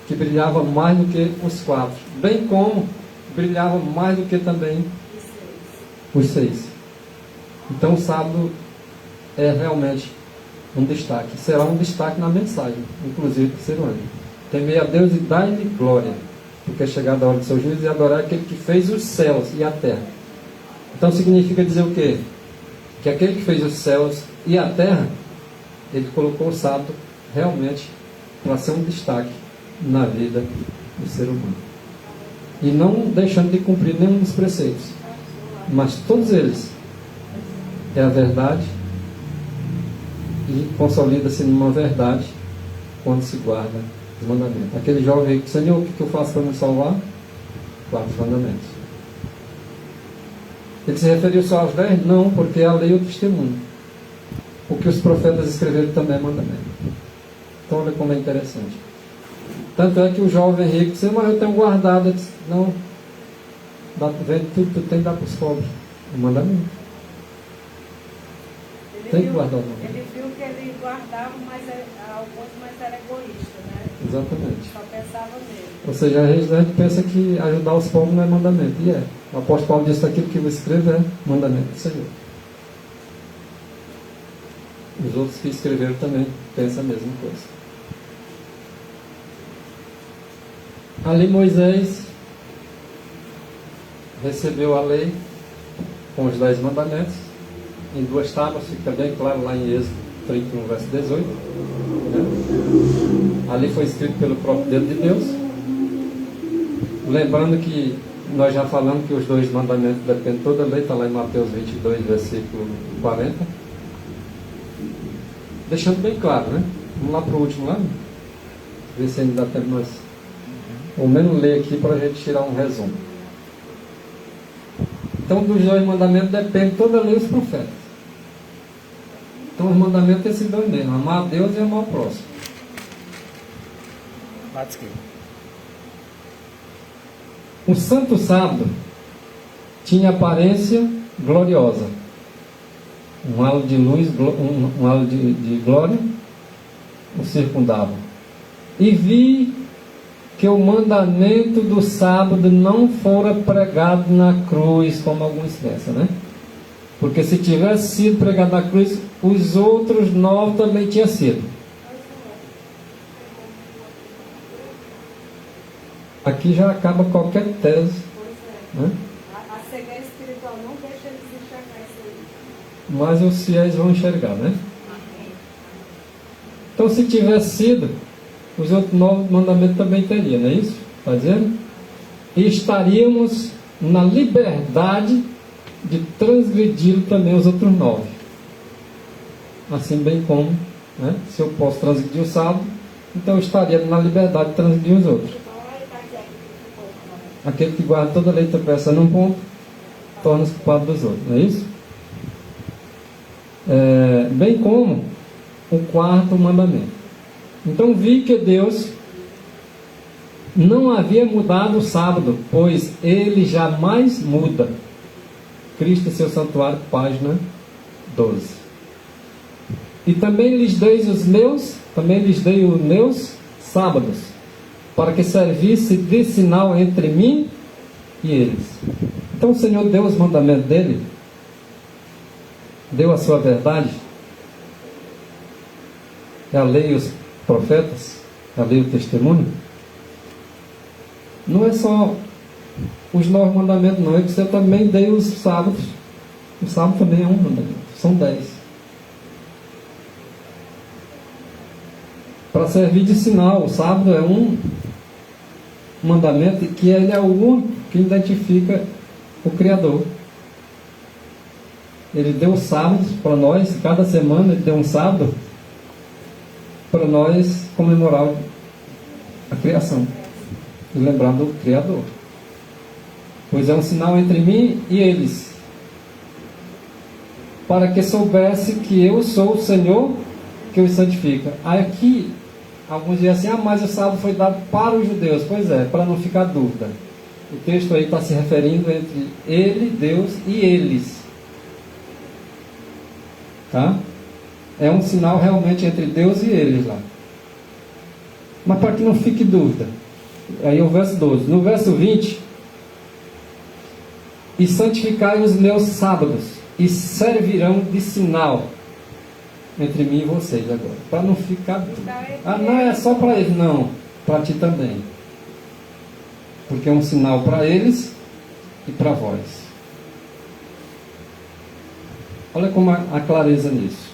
que brilhava mais do que os 4, bem como brilhava mais do que também os 6. Então o sábado é realmente um destaque, será um destaque na mensagem, inclusive do terceiro ano. Temei a Deus e dai-lhe glória, porque é chegada a hora do seu juízo, e adorar aquele que fez os céus e a terra. Então significa dizer o quê? Que aquele que fez os céus e a terra, ele colocou o sábado realmente para ser um destaque na vida do ser humano. E não deixando de cumprir nenhum dos preceitos, mas todos eles é a verdade e consolida-se numa verdade quando se guarda os mandamentos. Aquele jovem rico, Senhor, o que eu faço para me salvar? 4 mandamentos. Ele se referiu só aos 10? Não, porque é a lei e o testemunho. O que os profetas escreveram também é mandamento. Então olha como é interessante. Tanto é que o jovem rico disse, mas eu tenho guardado. Eu disse, não, vende tudo, tu tem que dar para os pobres. É mandamento. Tem que guardar o mandamento. Ele viu que ele guardava alguns, mas era egoísta, né? Exatamente. Só pensava nele. Ou seja, a gente pensa que ajudar os pobres não é mandamento. E é. O apóstolo Paulo disse aquilo que você escreve é mandamento do Senhor. Os outros que escreveram também pensam a mesma coisa. Ali Moisés recebeu a lei com os 10 mandamentos em 2 tábuas, fica bem claro lá em Êxodo 31, verso 18. Né? Ali foi escrito pelo próprio dedo de Deus. Lembrando que nós já falamos que os 2 mandamentos dependem de toda a lei, está lá em Mateus 22, versículo 40. Deixando bem claro, né? Vamos lá para o último lá. Ver se ainda dá tempo nós. Ou menos ler aqui para a gente tirar um resumo. Então, dos 2 mandamentos depende toda a lei e os profetas. Então, os mandamentos são esses 2 mesmo: amar a Deus e amar o próximo. O santo sábado tinha aparência gloriosa. Um halo de luz, um halo de glória o circundava. E vi que o mandamento do sábado não fora pregado na cruz, como alguns pensam, né? Porque se tivesse sido pregado na cruz, os outros 9 também tinham sido. Aqui já acaba qualquer tese. Né? A cegueira espiritual não deixa eles enxergar isso aí. Mas os fiéis vão enxergar, né? Então, se tivesse sido, os outros 9 mandamentos também teriam, não é isso? Está dizendo? E estaríamos na liberdade de transgredir também os outros 9. Assim bem como, né? Se eu posso transgredir o sábado, então eu estaria na liberdade de transgredir os outros. aquele que guarda toda a lei e tropeça num ponto, torna-se culpado dos outros, não é isso? Bem como o quarto mandamento. Então vi que Deus não havia mudado o sábado, pois ele jamais muda. Cristo e seu santuário, página 12. E também lhes dei os meus sábados, para que servisse de sinal entre mim e eles. Então o Senhor deu os mandamentos dele, deu a sua verdade, é a lei e os profetas, é a lei e o testemunho. Não é só os 9 mandamentos, não, é que você também deu os sábados. O sábado também é um mandamento, são 10. Para servir de sinal, o sábado é um mandamento que ele é o único que identifica o Criador. Ele deu os sábados para nós, cada semana ele deu um sábado para nós comemorar a criação e lembrar do Criador. Pois é um sinal entre mim e eles, para que soubesse que eu sou o Senhor que os santifica. Aqui, alguns dizem assim, mas o sábado foi dado para os judeus. Pois é, para não ficar dúvida. O texto aí está se referindo entre ele, Deus, e eles. Tá? É um sinal realmente entre Deus e eles lá. Mas para que não fique dúvida. Aí o verso 12. No verso 20. E santificai os meus sábados, e servirão de sinal entre mim e vocês agora. Para não ficar dúvida. Não é só para eles, não. Para ti também. Porque é um sinal para eles e para vós. Olha como a clareza nisso.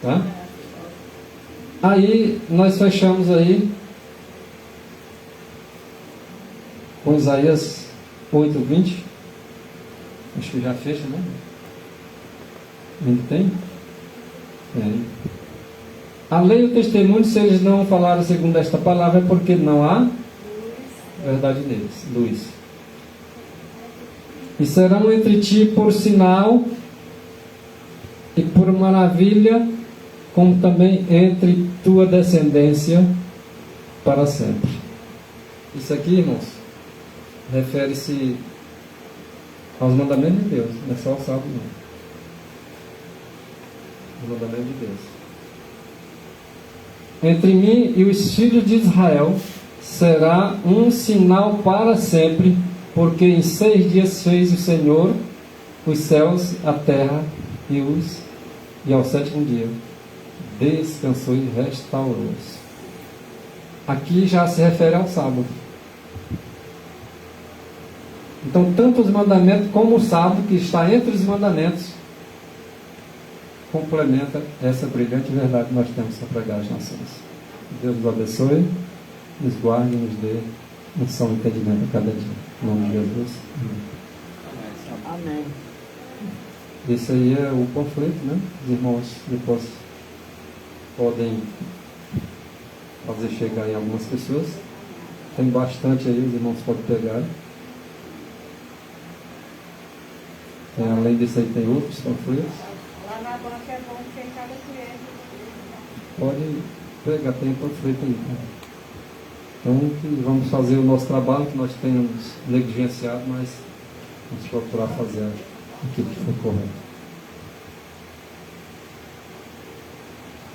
Tá? Aí nós fechamos aí com Isaías 8:20. Acho que já fecha, né? Ainda tem? Tem. A lei e o testemunho, se eles não falaram segundo esta palavra, é porque não há verdade neles. Luz. E serão entre ti por sinal e por maravilha, como também entre tua descendência para sempre. Isso aqui, irmãos, refere-se aos mandamentos de Deus, não é só o sábado, não. Os mandamentos de Deus. Entre mim e os filhos de Israel será um sinal para sempre, porque em 6 dias fez o Senhor os céus, a terra e ao 7º dia descansou e restaurou-os. Aqui já se refere ao sábado. Então, tanto os mandamentos como o sábado, que está entre os mandamentos, complementa essa brilhante verdade que nós temos para pregar às nações. Deus nos abençoe, nos guarde e nos dê unção e entendimento a cada dia. Em nome de Jesus. Amém. Esse aí é o panfleto, né? Os irmãos depois podem fazer chegar em algumas pessoas. Tem bastante aí, os irmãos podem pegar. Além disso aí tem outros panfletos. Lá na banca é bom porque cada cliente pode pegar, tem panfleto aí. Né? Então vamos fazer o nosso trabalho que nós temos negligenciado, mas vamos procurar fazer aquilo que foi correto.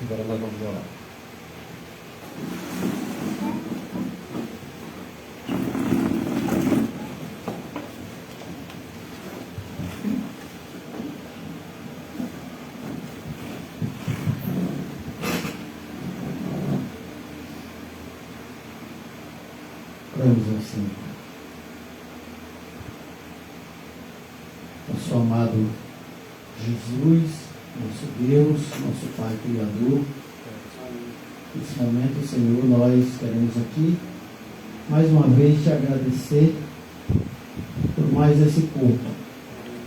Agora nós vamos orar. Oramos assim. Nosso amado Jesus, nosso Deus, nosso Pai Criador, nesse momento, Senhor, nós queremos aqui mais uma vez te agradecer por mais esse culto,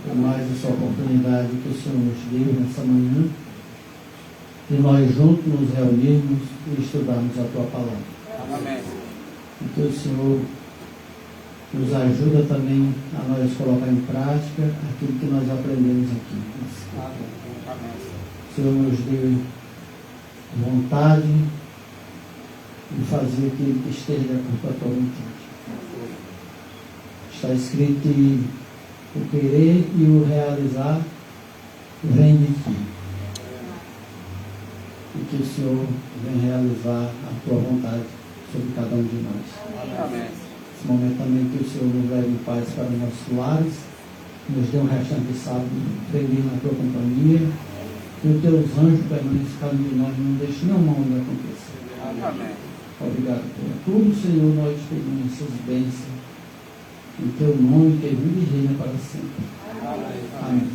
por mais essa oportunidade que o Senhor nos deu nessa manhã, de nós juntos nos reunirmos e estudarmos a Tua Palavra. Amém. E que o Senhor nos ajuda também a nós colocar em prática aquilo que nós aprendemos aqui. O Senhor nos deu vontade de fazer aquilo que esteja de acordo com a tua vontade. Está escrito que o querer e o realizar vem de ti. E que o Senhor venha realizar a tua vontade sobre cada um de nós. Amém. Nesse momento também que o Senhor nos leve em paz para os nossos lares, nos dê um restante de sábado feliz na tua companhia, que os teus anjos permaneçam cada um de nós, não deixe nenhum mal de acontecer. Amém. Obrigado por tudo, Senhor, nós pedimos essas bênçãos em teu nome, que vive e reina para sempre. Amém.